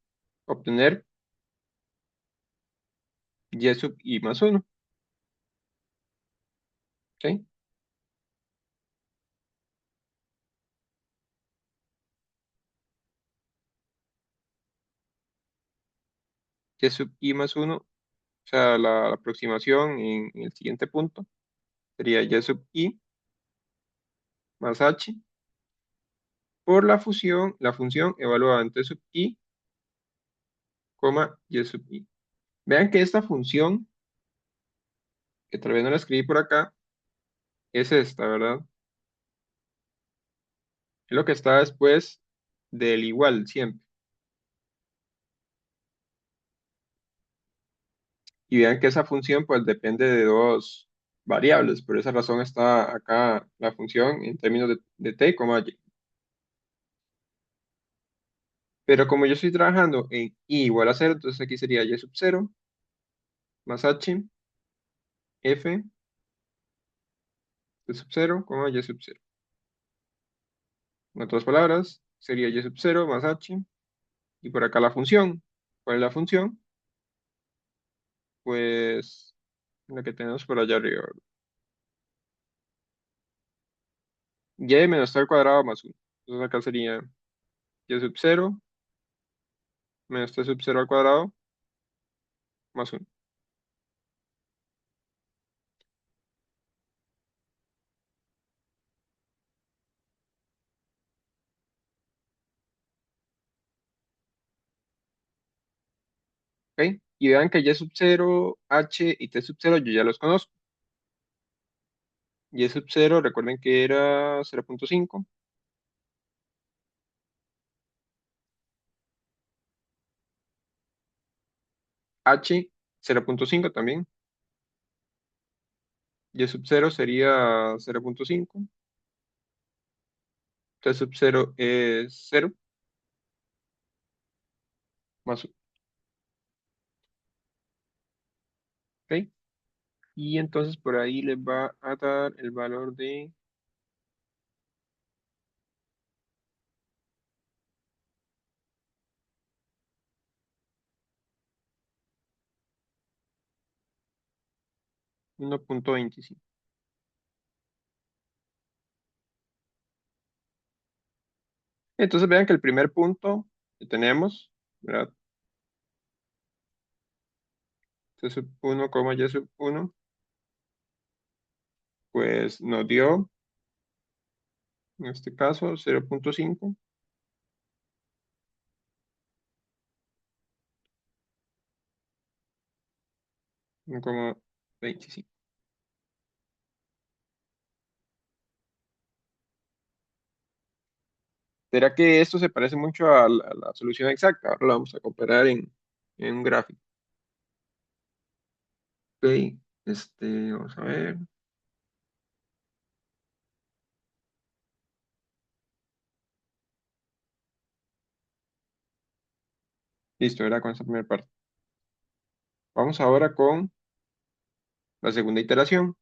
obtener y sub i más 1. ¿Ok? y sub i más uno, o sea, la aproximación en el siguiente punto sería y sub i más h por la función evaluada en t sub i, y sub i. Vean que esta función, que tal vez no la escribí por acá, es esta, ¿verdad? Es lo que está después del igual siempre. Y vean que esa función pues depende de dos variables. Por esa razón está acá la función en términos de t, y. Pero como yo estoy trabajando en i igual a cero, entonces aquí sería y sub cero más h f de sub cero, y sub cero. En otras palabras, sería y sub cero más h. Y por acá la función. ¿Cuál es la función? Pues la que tenemos por allá arriba, ¿verdad? Y menos t al cuadrado más uno. Entonces acá sería y sub cero menos t sub cero al cuadrado más uno. ¿Ok? Y vean que y sub cero, h y t sub cero yo ya los conozco. Y sub cero, recuerden que era 0,5. H 0,5 también. Y sub cero sería 0,5. T sub cero es cero más 1. ¿Ok? Y entonces por ahí les va a dar el valor de 1,25. Entonces vean que el primer punto que tenemos, ¿verdad? T sub 1, y sub 1, pues nos dio, en este caso, 0,5, 1,25. ¿Será que esto se parece mucho a la solución exacta? Ahora lo vamos a comparar en un gráfico. Ok, vamos a ver. Listo, era con esta primera parte. Vamos ahora con la segunda iteración.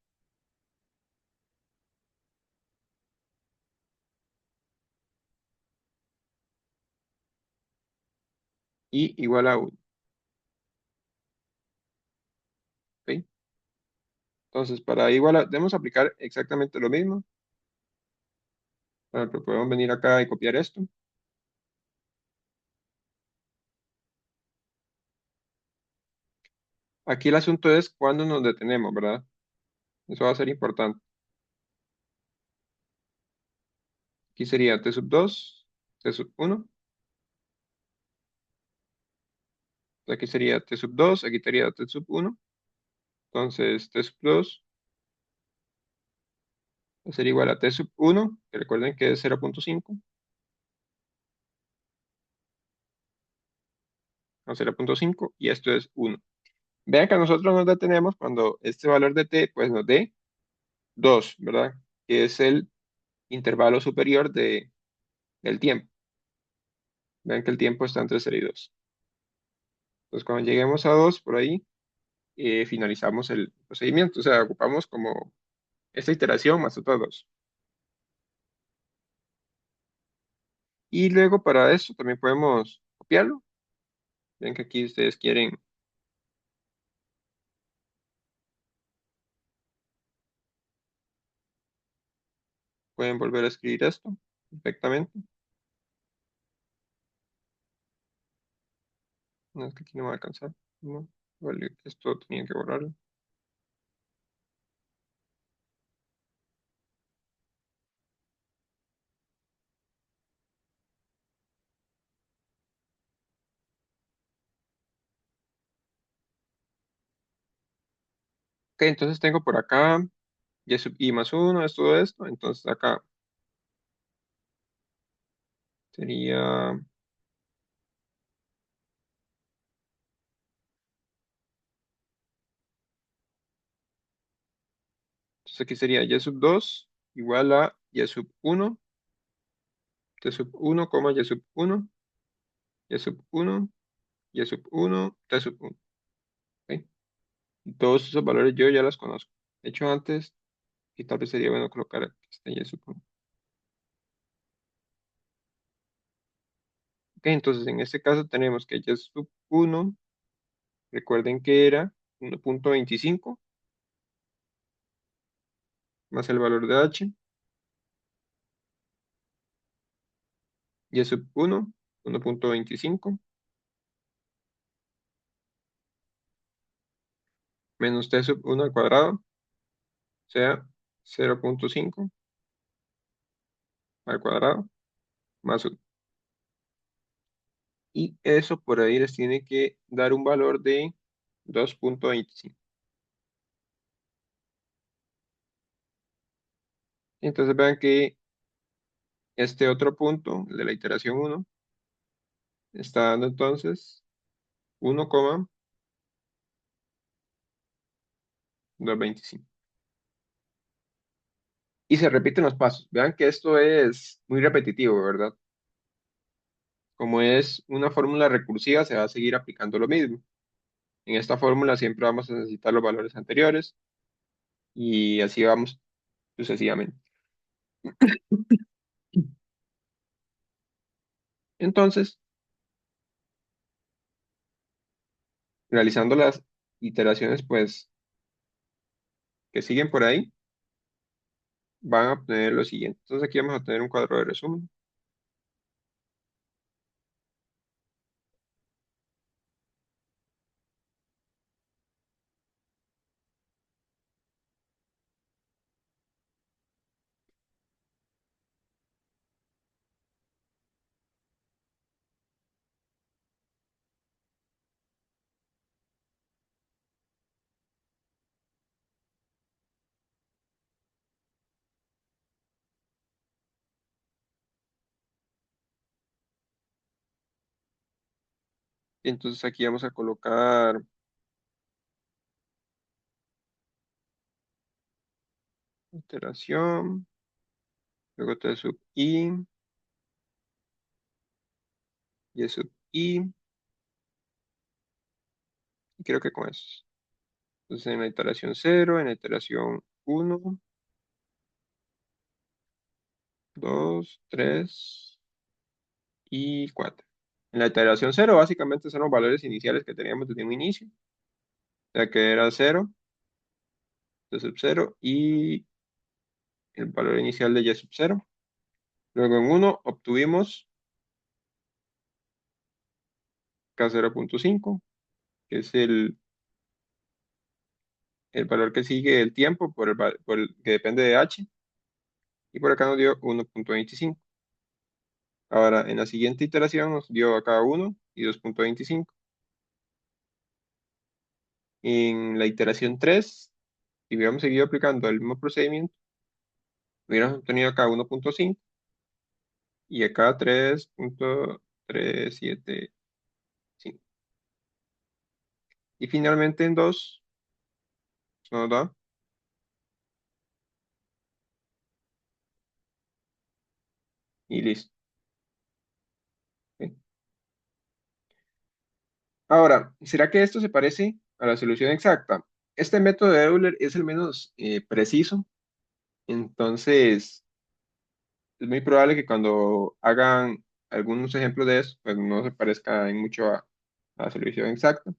Y igual a 1. ¿Ok? Entonces, para debemos aplicar exactamente lo mismo. Por ejemplo, podemos venir acá y copiar esto. Aquí el asunto es cuándo nos detenemos, ¿verdad? Eso va a ser importante. Aquí sería t sub 2, t sub 1. Aquí sería t sub 2, aquí sería t sub 1. Entonces, t sub 2 va a ser igual a t sub 1, que recuerden que es 0,5, a 0,5, y esto es 1. Vean que nosotros nos detenemos cuando este valor de t pues nos dé 2, ¿verdad? Que es el intervalo superior del tiempo. Vean que el tiempo está entre 0 y 2. Entonces, cuando lleguemos a 2 por ahí, finalizamos el procedimiento. O sea, ocupamos como esta iteración más otras dos. Y luego para eso también podemos copiarlo. Ven que aquí ustedes pueden volver a escribir esto perfectamente. No, es que aquí no va a alcanzar. No, vale, esto tenía que borrarlo. Ok, entonces tengo por acá y sub i más uno es todo esto. Entonces acá sería, entonces aquí sería y sub 2 igual a y sub uno, t sub uno, coma y sub uno, y sub uno, y sub uno, t sub uno. ¿Ok? Y todos esos valores yo ya los conozco. De hecho, antes, y tal vez sería bueno colocar este y sub uno. Ok, entonces en este caso tenemos que y sub uno, recuerden que era 1.25 más el valor de h, y sub uno, 1.25 menos t sub uno al cuadrado, o sea, 0.5 al cuadrado más 1. Y eso por ahí les tiene que dar un valor de 2.25. Entonces vean que este otro punto, el de la iteración uno, está dando entonces 1,225. Y se repiten los pasos. Vean que esto es muy repetitivo, ¿verdad? Como es una fórmula recursiva, se va a seguir aplicando lo mismo. En esta fórmula siempre vamos a necesitar los valores anteriores y así vamos sucesivamente. Entonces, realizando las iteraciones, pues, que siguen por ahí, van a obtener lo siguiente. Entonces aquí vamos a tener un cuadro de resumen. Y entonces aquí vamos a colocar iteración, luego T sub y sub y creo que con eso. Entonces en la iteración cero, en la iteración uno, 2, 3 y 4. En la iteración cero básicamente son los valores iniciales que teníamos desde un inicio, o sea que era cero, T sub cero y el valor inicial de Y sub cero. Luego en uno obtuvimos K0.5, que es el valor que sigue el tiempo que depende de H, y por acá nos dio 1.25. Ahora, en la siguiente iteración nos dio acá 1 y 2.25. En la iteración 3, si hubiéramos seguido aplicando el mismo procedimiento, hubiéramos obtenido acá 1.5 y acá 3.375. Y finalmente en 2 nos da, y listo. ¿Ok? Ahora, ¿será que esto se parece a la solución exacta? Este método de Euler es el menos preciso, entonces es muy probable que cuando hagan algunos ejemplos de eso, pues no se parezca en mucho a la solución exacta.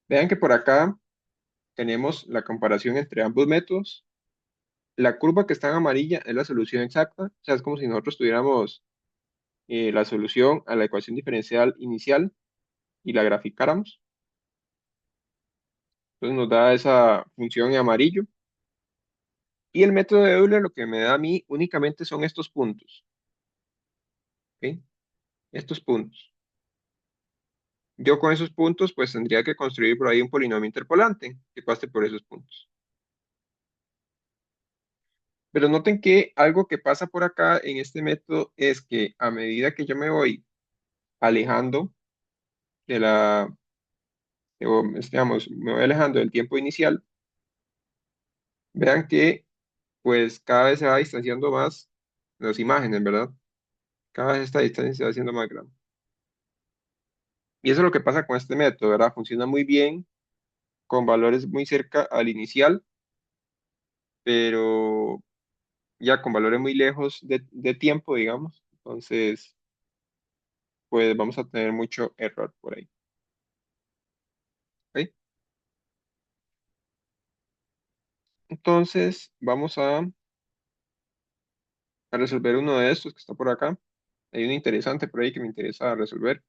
Vean que por acá tenemos la comparación entre ambos métodos. La curva que está en amarilla es la solución exacta, o sea, es como si nosotros tuviéramos la solución a la ecuación diferencial inicial y la graficáramos. Entonces nos da esa función en amarillo. Y el método de Euler lo que me da a mí únicamente son estos puntos. ¿Ok? Estos puntos. Yo con esos puntos pues tendría que construir por ahí un polinomio interpolante que pase por esos puntos. Pero noten que algo que pasa por acá en este método es que a medida que yo me voy alejando de digamos, me voy alejando del tiempo inicial, vean que pues cada vez se va distanciando más las imágenes, ¿verdad? Cada vez esta distancia se va haciendo más grande. Y eso es lo que pasa con este método, ¿verdad? Funciona muy bien con valores muy cerca al inicial, pero ya con valores muy lejos de tiempo, digamos. Entonces, pues vamos a tener mucho error por ahí. ¿Ok? Entonces, vamos a resolver uno de estos que está por acá. Hay uno interesante por ahí que me interesa resolver,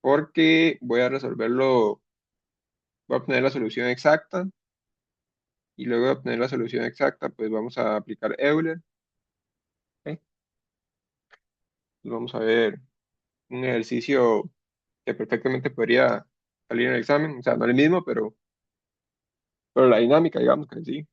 porque voy a resolverlo, voy a obtener la solución exacta y luego de obtener la solución exacta, pues vamos a aplicar Euler. ¿Ok? Vamos a ver un ejercicio que perfectamente podría salir en el examen, o sea, no el mismo, pero la dinámica, digamos que sí.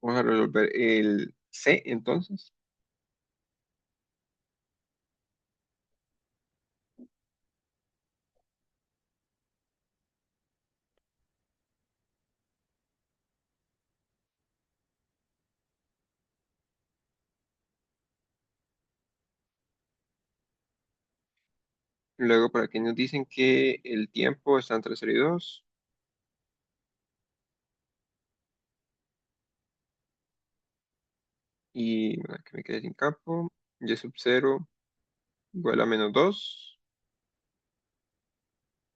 Vamos a resolver el C entonces. Luego por aquí nos dicen que el tiempo está entre 0 y 2. Y bueno, que me quede sin campo. Y sub 0 igual a -2.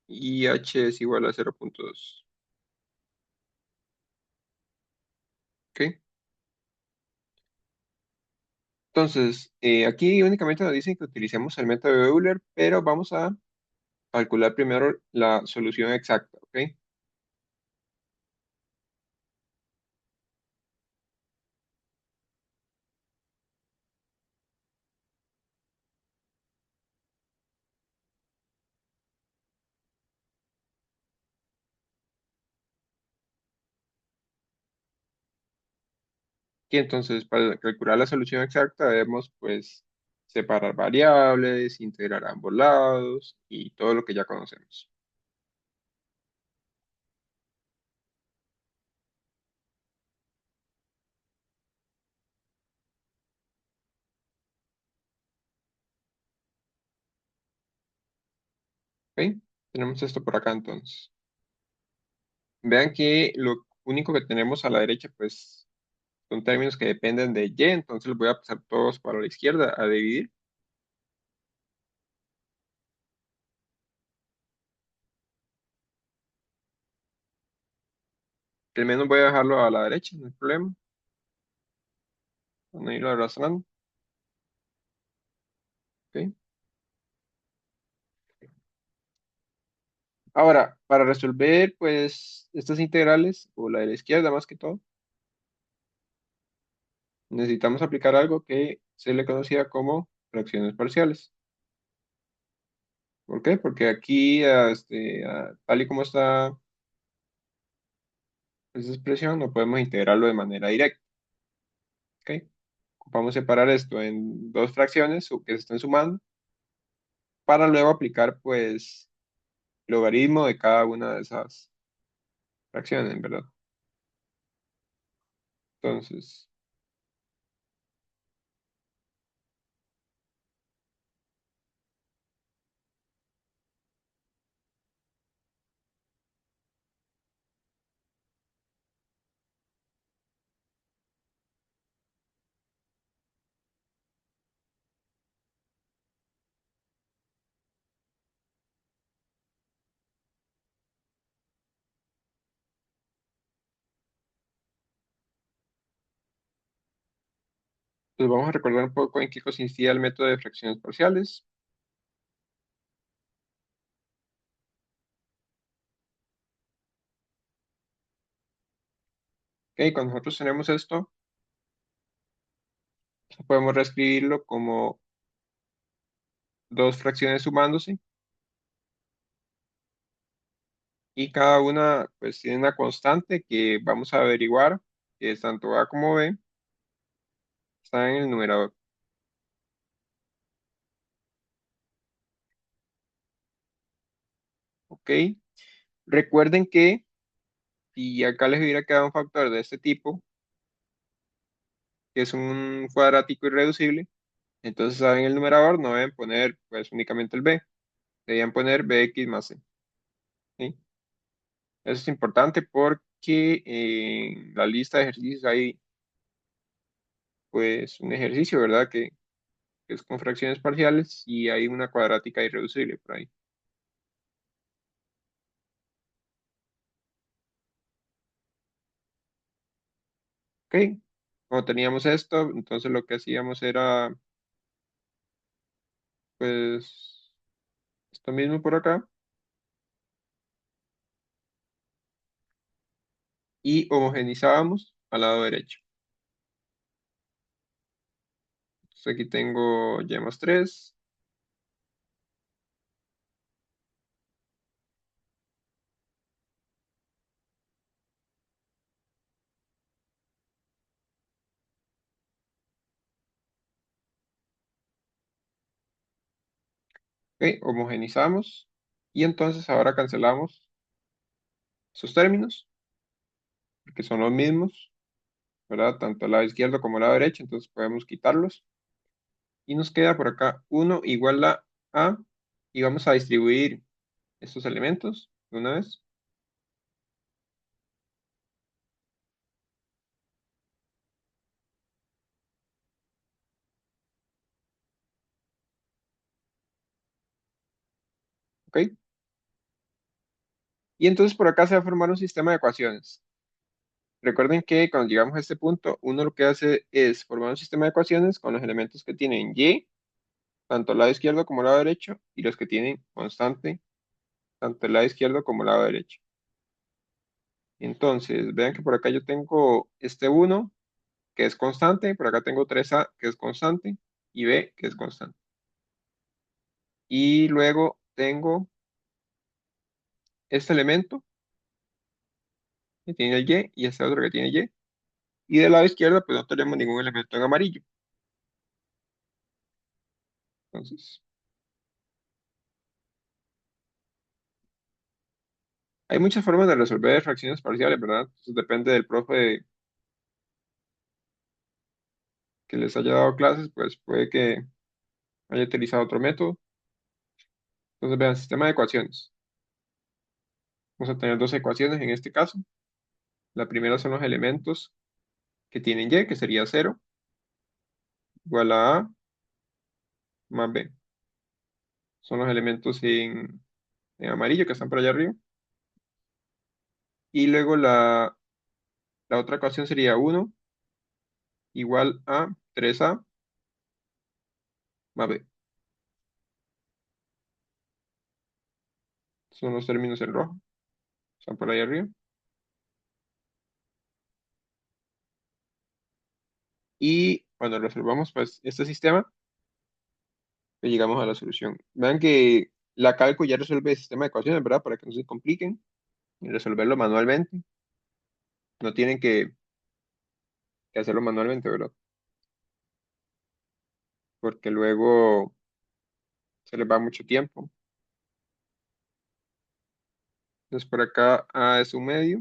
Y h es igual a 0,2. ¿Ok? Entonces, aquí únicamente nos dicen que utilicemos el método de Euler, pero vamos a calcular primero la solución exacta. ¿Ok? Y entonces, para calcular la solución exacta, debemos pues separar variables, integrar a ambos lados y todo lo que ya conocemos. ¿Ok? Tenemos esto por acá entonces. Vean que lo único que tenemos a la derecha pues son términos que dependen de y, entonces los voy a pasar todos para la izquierda a dividir. El menos voy a dejarlo a la derecha, no hay problema. Van a irlo arrastrando. ¿Ok? Ahora, para resolver pues estas integrales, o la de la izquierda más que todo, necesitamos aplicar algo que se le conocía como fracciones parciales. ¿Por qué? Porque aquí, tal y como está esa expresión, no podemos integrarlo de manera directa. ¿Ok? Vamos a separar esto en dos fracciones o que se estén sumando para luego aplicar, pues, logaritmo de cada una de esas fracciones, ¿verdad? Entonces, Pues vamos a recordar un poco en qué consistía el método de fracciones parciales. Ok, cuando nosotros tenemos esto, podemos reescribirlo como dos fracciones sumándose y cada una pues tiene una constante que vamos a averiguar, que es tanto A como B, está en el numerador. Ok, recuerden que si acá les hubiera quedado un factor de este tipo, que es un cuadrático irreducible, entonces saben el numerador, no deben poner pues únicamente el B, debían poner bx más c. ¿Sí? Eso es importante porque en la lista de ejercicios hay pues un ejercicio, ¿verdad? Que es con fracciones parciales y hay una cuadrática irreducible por ahí. Ok, cuando teníamos esto, entonces lo que hacíamos era pues esto mismo por acá y homogenizábamos al lado derecho. Entonces aquí tengo y más 3. Ok, homogenizamos y entonces ahora cancelamos esos términos porque son los mismos, ¿verdad? Tanto el lado izquierdo como el lado derecho, entonces podemos quitarlos. Y nos queda por acá uno igual a, y vamos a distribuir estos elementos de una vez. ¿Ok? Y entonces por acá se va a formar un sistema de ecuaciones. Recuerden que cuando llegamos a este punto, uno lo que hace es formar un sistema de ecuaciones con los elementos que tienen y, tanto el lado izquierdo como el lado derecho, y los que tienen constante, tanto el lado izquierdo como el lado derecho. Entonces, vean que por acá yo tengo este uno que es constante, por acá tengo 3a que es constante y b que es constante. Y luego tengo este elemento que tiene el y este otro que tiene y. Y del lado izquierdo, pues no tenemos ningún elemento en amarillo. Entonces, hay muchas formas de resolver fracciones parciales, ¿verdad? Entonces, depende del profe que les haya dado clases, pues puede que haya utilizado otro método. Entonces, vean, sistema de ecuaciones. Vamos a tener dos ecuaciones en este caso. La primera son los elementos que tienen y, que sería cero igual a más b. Son los elementos en amarillo que están por allá arriba. Y luego la otra ecuación sería uno igual a 3a más b. Son los términos en rojo. Están por ahí arriba. Y cuando resolvamos pues, este sistema, pues llegamos a la solución. Vean que la calco ya resuelve el sistema de ecuaciones, ¿verdad? Para que no se compliquen y resolverlo manualmente. No tienen que hacerlo manualmente, ¿verdad? Porque luego se les va mucho tiempo. Entonces por acá A es un medio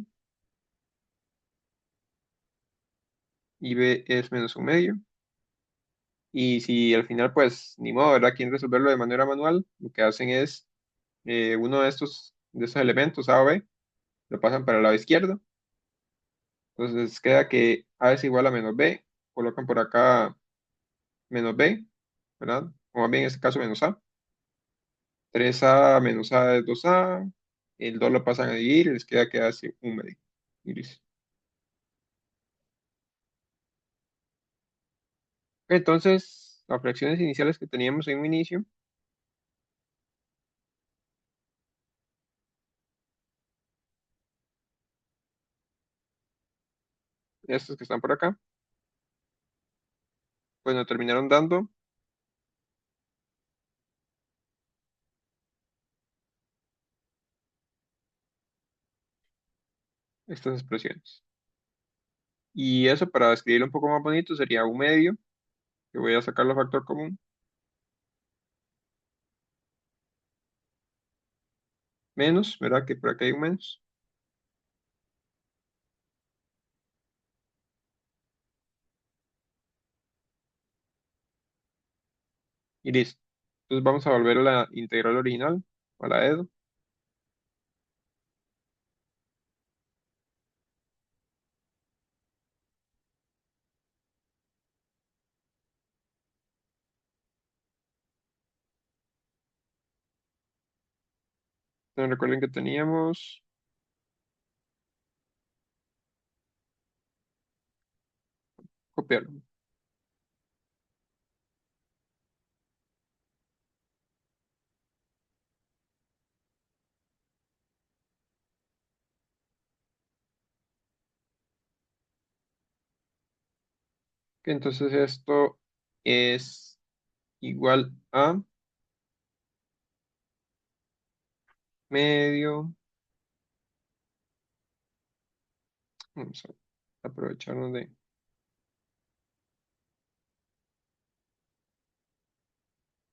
y B es menos un medio. Y si al final, pues, ni modo, ¿verdad? Quieren resolverlo de manera manual, lo que hacen es uno de estos elementos, A o B, lo pasan para el lado izquierdo. Entonces queda que A es igual a menos B, colocan por acá menos B, ¿verdad? O más bien en este caso menos A. 3a menos A es 2a, el 2 lo pasan a dividir y les queda así un medio. Y listo. Entonces, las fracciones iniciales que teníamos en un inicio, estas que están por acá, pues nos terminaron dando estas expresiones. Y eso para escribirlo un poco más bonito sería un medio, que voy a sacarlo factor común, menos, ¿verdad? Que por acá hay un menos. Y listo. Entonces vamos a volver a la integral original, a la EDO. Entonces recuerden que teníamos, copiarlo. Que entonces esto es igual a medio, vamos a aprovecharnos de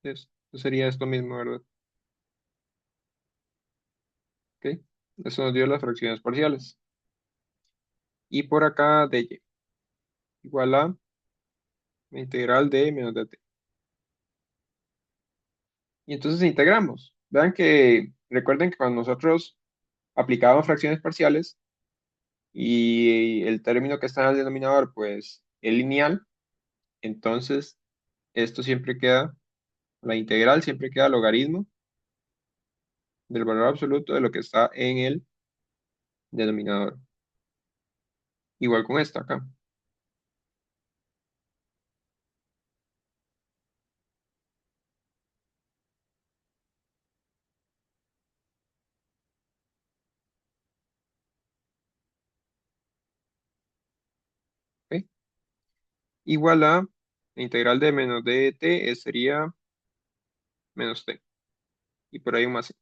esto. Entonces sería esto mismo, ¿verdad? ¿Ok? Eso nos dio las fracciones parciales. Y por acá de y igual a la integral de menos de t. Y entonces integramos. Vean que, recuerden que cuando nosotros aplicábamos fracciones parciales y el término que está en el denominador, pues es lineal, entonces esto siempre queda, la integral siempre queda logaritmo del valor absoluto de lo que está en el denominador. Igual con esta acá. ¿Ok? Igual a la integral de menos de t sería menos t. Y por ahí un más.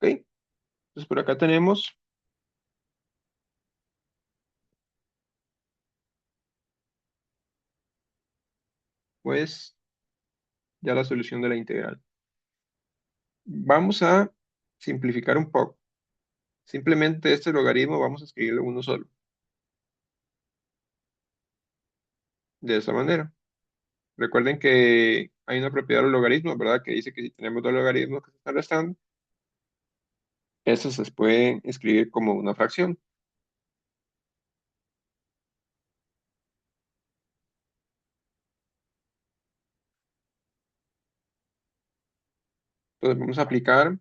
¿Ok? Entonces por acá tenemos, pues, ya la solución de la integral. Vamos a simplificar un poco. Simplemente este logaritmo vamos a escribirlo uno solo. De esa manera. Recuerden que hay una propiedad de los logaritmos, ¿verdad? Que dice que si tenemos dos logaritmos que se están restando, esos se pueden escribir como una fracción. Entonces vamos a aplicar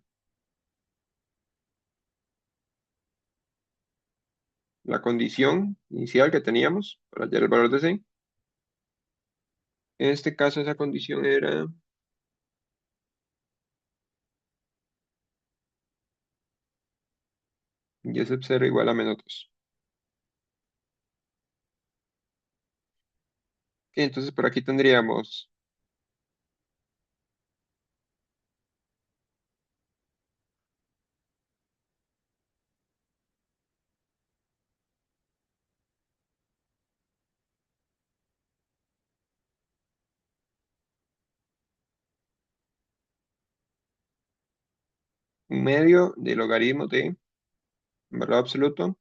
la condición inicial que teníamos para hallar el valor de c. En este caso esa condición era y sub 0 igual a menos 2. Entonces por aquí tendríamos un medio de logaritmo de valor absoluto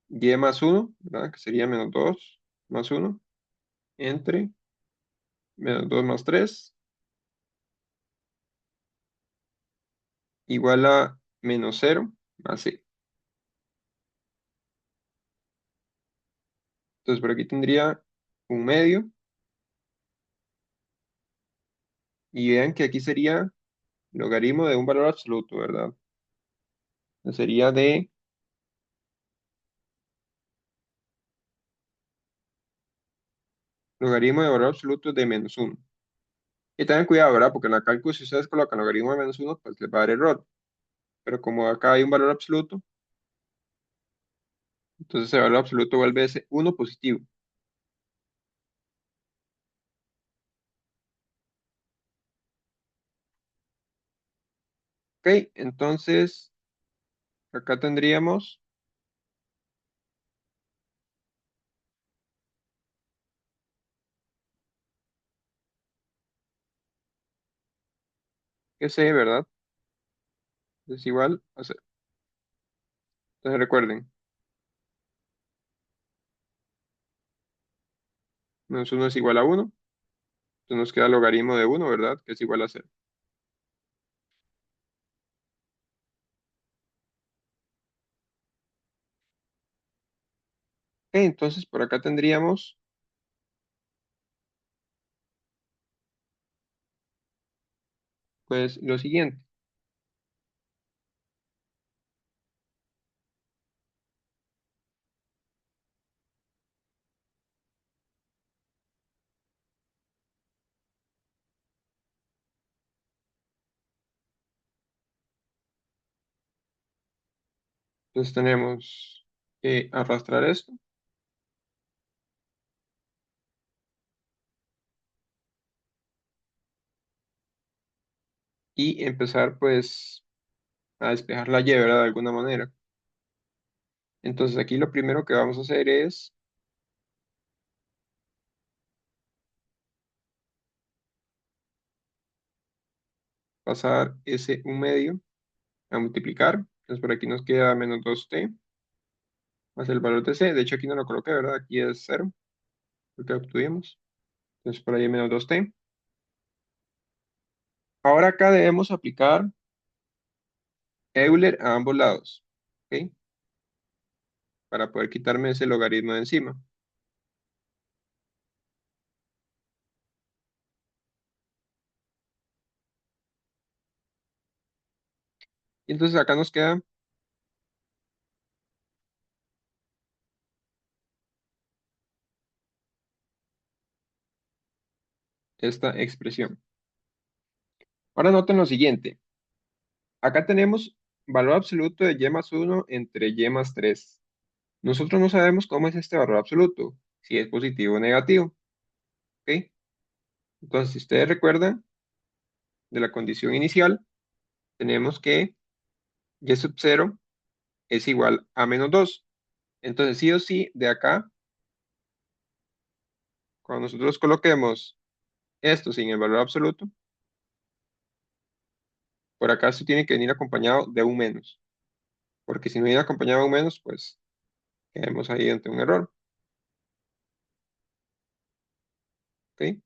y más uno, ¿verdad? Que sería menos 2 más uno entre menos 2 más 3 igual a menos cero más c. Entonces por aquí tendría un medio y vean que aquí sería logaritmo de un valor absoluto, ¿verdad? Sería de Logaritmo de valor absoluto de menos uno. Y tengan cuidado, ¿verdad? Porque en la cálculo, si ustedes colocan logaritmo de menos uno, pues les va a dar error. Pero como acá hay un valor absoluto, entonces el valor absoluto vuelve ese uno positivo. Ok, entonces acá tendríamos que C, ¿verdad? Es igual a C. Entonces recuerden, menos uno es igual a uno. Entonces nos queda logaritmo de uno, ¿verdad? Que es igual a cero. Ok, entonces por acá tendríamos pues lo siguiente. Entonces tenemos que arrastrar esto y empezar pues a despejar la Y, ¿verdad? De alguna manera. Entonces aquí lo primero que vamos a hacer es pasar ese un medio a multiplicar. Entonces por aquí nos queda menos 2t más el valor de c. De hecho aquí no lo coloqué, ¿verdad? Aquí es cero, porque obtuvimos. Entonces por ahí menos 2t. Ahora acá debemos aplicar Euler a ambos lados, ¿ok? Para poder quitarme ese logaritmo de encima. Y entonces acá nos queda esta expresión. Ahora noten lo siguiente. Acá tenemos valor absoluto de y más uno entre y más 3. Nosotros no sabemos cómo es este valor absoluto, si es positivo o negativo, ¿ok? Entonces, si ustedes recuerdan de la condición inicial, tenemos que y sub cero es igual a menos 2. Entonces, sí o sí, de acá, cuando nosotros coloquemos esto sin el valor absoluto, por acá esto tiene que venir acompañado de un menos, porque si no viene acompañado de un menos, pues quedamos ahí ante un error, ¿ok?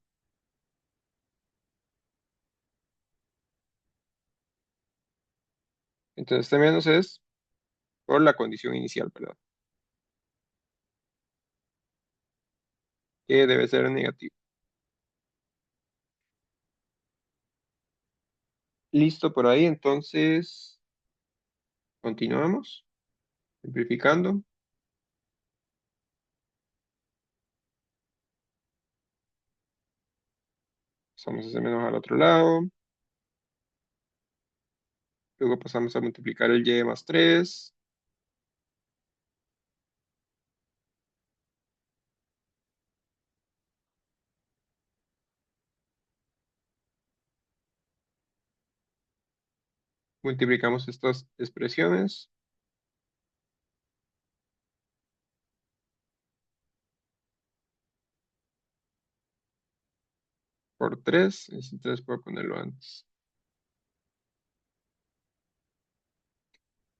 Entonces, este menos es por la condición inicial, ¿verdad? Que debe ser negativo. Listo por ahí, entonces continuamos simplificando. Pasamos ese menos al otro lado. Luego pasamos a multiplicar el y más 3. Multiplicamos estas expresiones por 3. Ese 3 puedo ponerlo antes.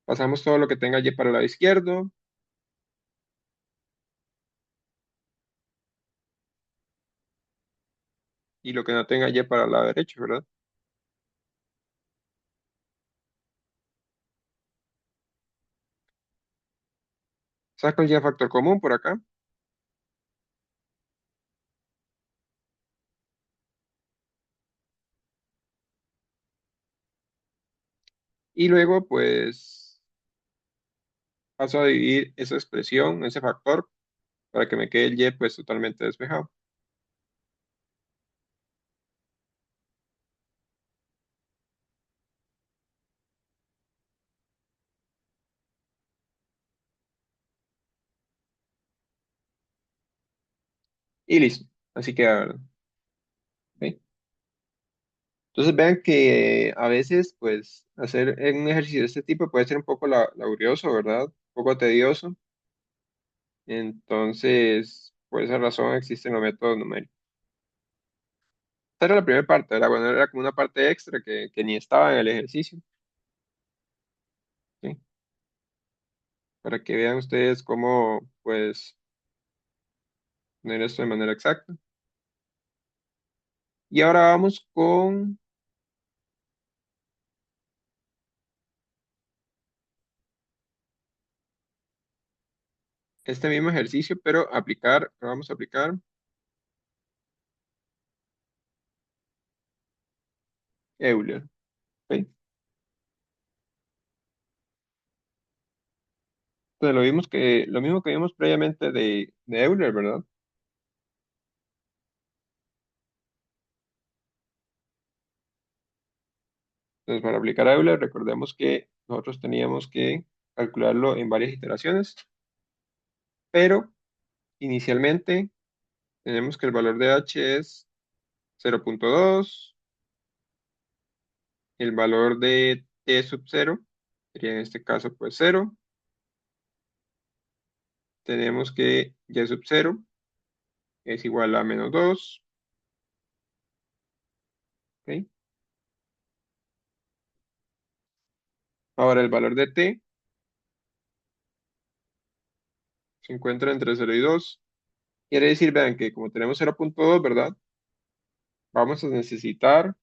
Pasamos todo lo que tenga y para el lado izquierdo. Y lo que no tenga y para el lado derecho, ¿verdad? Saco el y factor común por acá. Y luego, pues, paso a dividir esa expresión, ese factor, para que me quede el y, pues, totalmente despejado. y listo. Así queda, ¿verdad? ¿Ok? Entonces vean que a veces, pues, hacer un ejercicio de este tipo puede ser un poco laborioso, ¿verdad? Un poco tedioso. Entonces, por esa razón existen los métodos numéricos. Esta era la primera parte, ¿verdad? Bueno, era como una parte extra que ni estaba en el ejercicio, ¿sí? Para que vean ustedes cómo, pues, poner esto de manera exacta. Y ahora vamos con este mismo ejercicio, pero vamos a aplicar Euler, ¿ok? Entonces, lo mismo que vimos previamente de Euler, ¿verdad? Entonces, para aplicar a Euler, recordemos que nosotros teníamos que calcularlo en varias iteraciones, pero inicialmente tenemos que el valor de h es 0,2, el valor de t sub 0 sería en este caso pues 0, tenemos que y sub 0 es igual a -2, ¿ok? Ahora el valor de t se encuentra entre 0 y 2. Quiere decir, vean que como tenemos 0,2, ¿verdad? Vamos a necesitar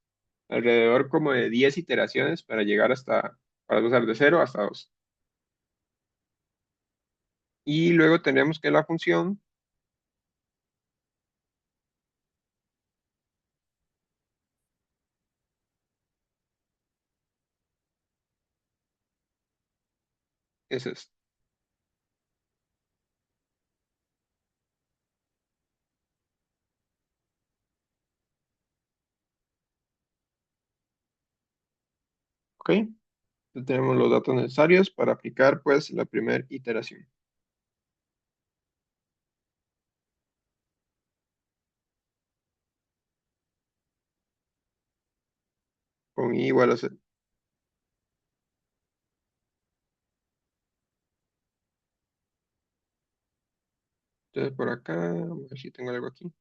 alrededor como de 10 iteraciones para llegar para pasar de 0 hasta 2. Y luego tenemos que la función es esta, ¿ok? Entonces tenemos los datos necesarios para aplicar pues la primera iteración. Con i igual a 0. Entonces por acá, vamos a ver si tengo algo aquí.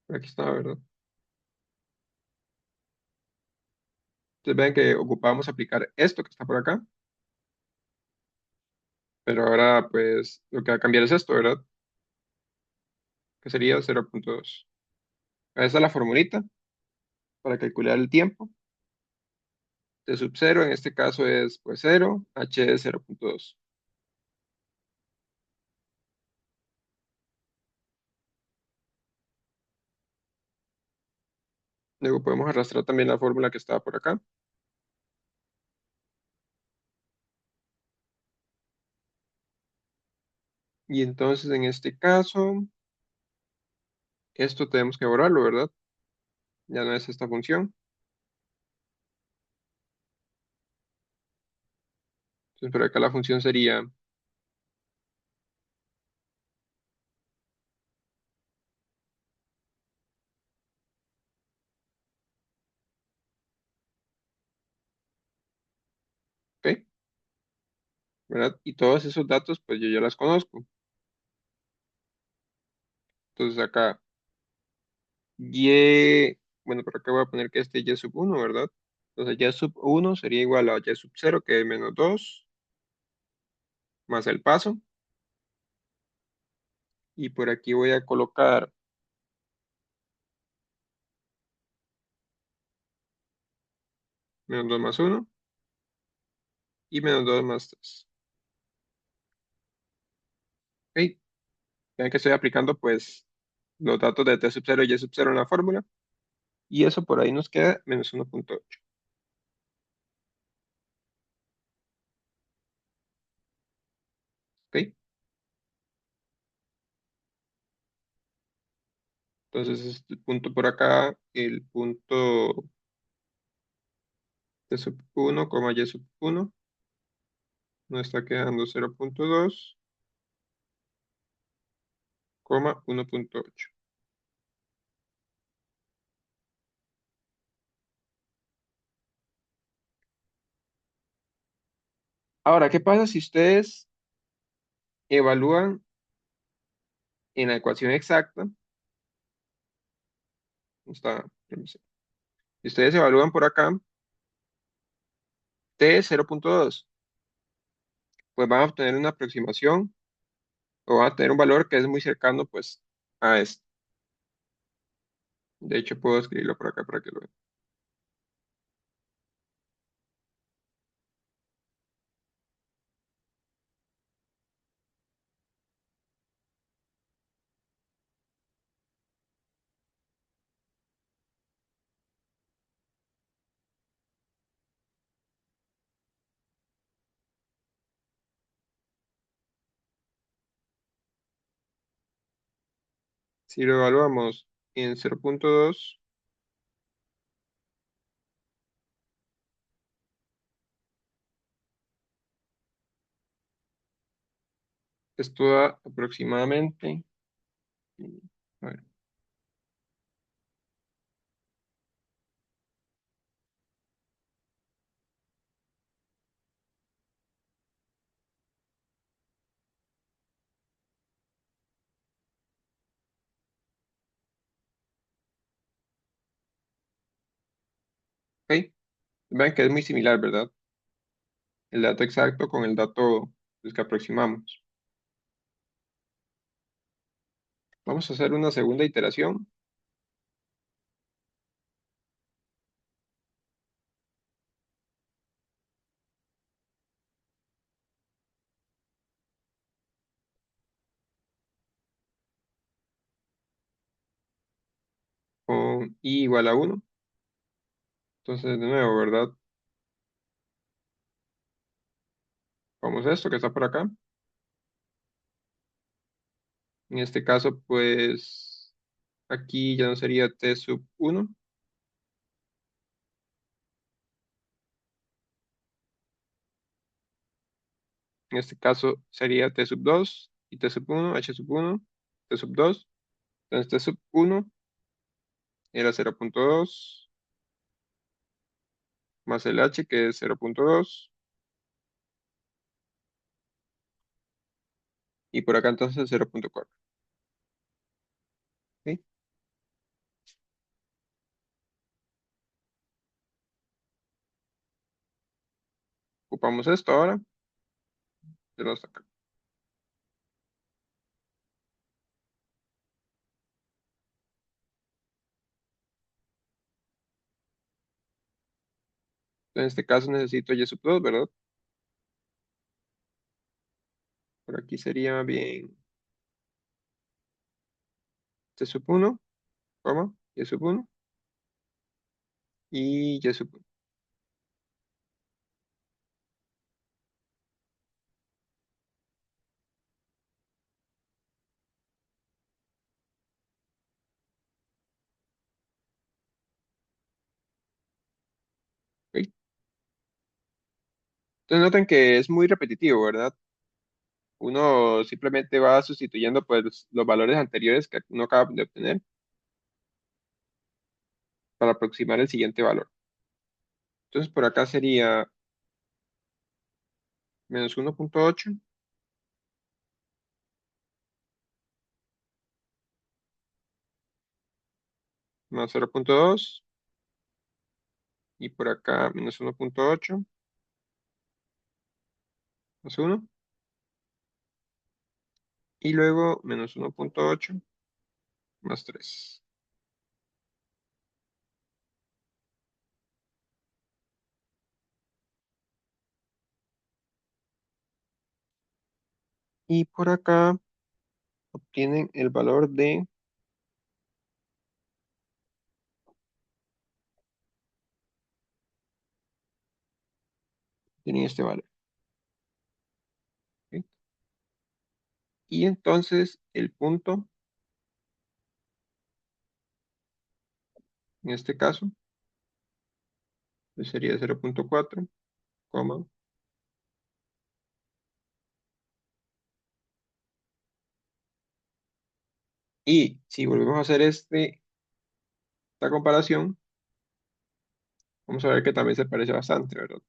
Por aquí está, ¿verdad? Entonces ven que ocupamos aplicar esto que está por acá, pero ahora pues lo que va a cambiar es esto, ¿verdad? Que sería 0,2. Esa es la formulita para calcular el tiempo. T sub 0 en este caso es pues 0, h es 0,2. Luego podemos arrastrar también la fórmula que estaba por acá. Y entonces en este caso, esto tenemos que borrarlo, ¿verdad? Ya no es esta función. Entonces por acá la función sería, ¿ok? ¿Verdad? Y todos esos datos pues yo ya las conozco. Entonces acá y, bueno, por acá voy a poner que este y sub 1, ¿verdad? Entonces y sub 1 sería igual a y sub 0, que es -2, más el paso. Y por aquí voy a colocar -2 más 1 y -2 más 3. ¿Ok? Vean que estoy aplicando pues los datos de t sub 0 y sub 0 en la fórmula. Y eso por ahí nos queda -1,8. ¿Ok? Entonces este punto por acá, el punto t sub 1, y sub 1, nos está quedando 0,2. coma 1.8. Ahora, ¿qué pasa si ustedes evalúan en la ecuación exacta? ¿Dónde está? Si ustedes evalúan por acá t 0.2, pues van a obtener una aproximación o van a tener un valor que es muy cercano pues a este. De hecho, puedo escribirlo por acá para que lo vean. Si lo evaluamos en 0.2, esto da aproximadamente, a ver, ok, vean que es muy similar, ¿verdad? El dato exacto con el dato pues, que aproximamos. Vamos a hacer una segunda iteración con i igual a 1. Entonces, de nuevo, ¿verdad? Vamos a esto que está por acá. En este caso, pues, aquí ya no sería t sub 1. En este caso sería t sub 2 y t sub 1, h sub 1, t sub 2. Entonces, t sub 1 era 0.2 más el h que es 0.2. Y por acá entonces 0.4. ¿Ok? Ocupamos esto ahora. Tenemos acá. En este caso necesito y sub 2, ¿verdad? Por aquí sería bien t sub 1, coma, y sub 1 y y sub 1. ¿Ok? Entonces noten que es muy repetitivo, ¿verdad? Uno simplemente va sustituyendo pues los valores anteriores que uno acaba de obtener para aproximar el siguiente valor. Entonces por acá sería menos 1.8 más 0.2 y por acá menos 1.8 más 1 y luego menos 1.8 más 3. Y por acá obtienen el valor de, tienen este valor. ¿Ok? Y entonces el punto, en este caso, pues sería 0.4, coma, Y si volvemos a hacer esta comparación, vamos a ver que también se parece bastante, ¿verdad?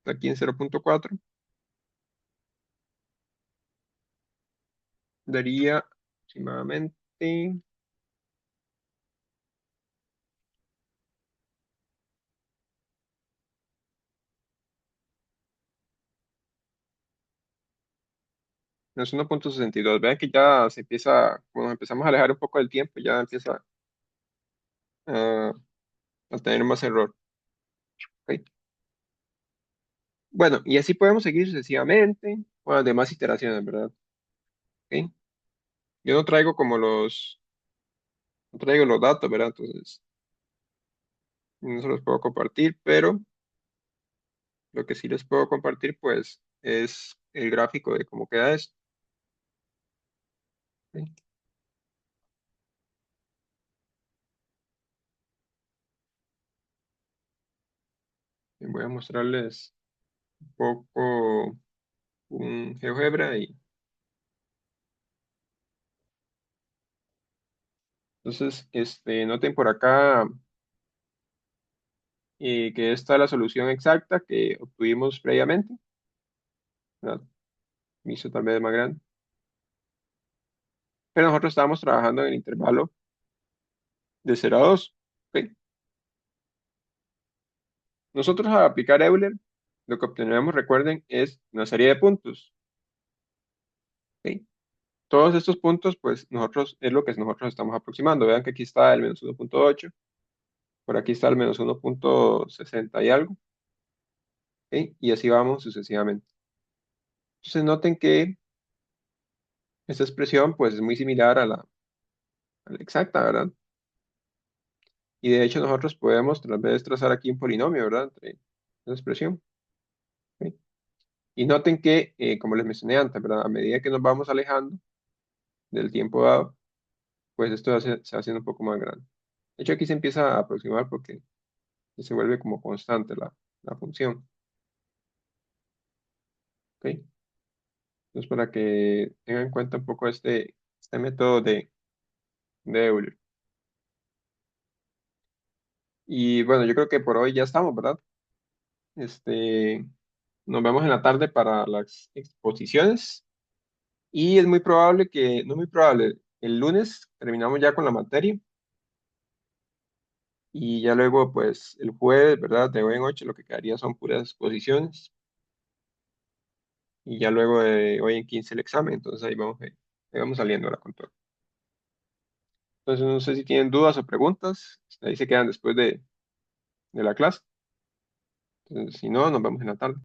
Aquí en 0.4 daría aproximadamente, no es 1.62. Vean que ya se empieza, cuando empezamos a alejar un poco del tiempo, ya empieza a, a tener más error. ¿Ok? Bueno, y así podemos seguir sucesivamente con las demás iteraciones, ¿verdad? ¿Ok? Yo no traigo no traigo los datos, ¿verdad? Entonces, no se los puedo compartir, pero lo que sí les puedo compartir, pues, es el gráfico de cómo queda esto. ¿Ok? Y voy a mostrarles un poco un GeoGebra y entonces, noten por acá que esta es la solución exacta que obtuvimos previamente, ¿verdad? Me hizo tal vez más grande, pero nosotros estábamos trabajando en el intervalo de 0 a 2. ¿Ok? Nosotros al aplicar Euler, lo que obtenemos, recuerden, es una serie de puntos. ¿Ok? Todos estos puntos, pues nosotros es lo que nosotros estamos aproximando. Vean que aquí está el -1.8, por aquí está el -1.60 y algo, ¿ok? Y así vamos sucesivamente. Entonces noten que esta expresión, pues es muy similar a la exacta, ¿verdad? Y de hecho nosotros podemos tal vez trazar aquí un polinomio, ¿verdad? Entre esa expresión. ¿Ok? Y noten que, como les mencioné antes, ¿verdad? A medida que nos vamos alejando del tiempo dado, pues esto se va haciendo un poco más grande. De hecho, aquí se empieza a aproximar porque se vuelve como constante la función. ¿Ok? Entonces, para que tengan en cuenta un poco este método de Euler. Y bueno, yo creo que por hoy ya estamos, ¿verdad? Este, Nos vemos en la tarde para las exposiciones. Y es muy probable que, no muy probable, el lunes terminamos ya con la materia. Y ya luego, pues, el jueves, ¿verdad? De hoy en 8 lo que quedaría son puras exposiciones. Y ya luego de hoy en 15 el examen. Entonces ahí vamos saliendo ahora con todo. Entonces no sé si tienen dudas o preguntas. Ahí se quedan después de la clase. Entonces, si no, nos vemos en la tarde.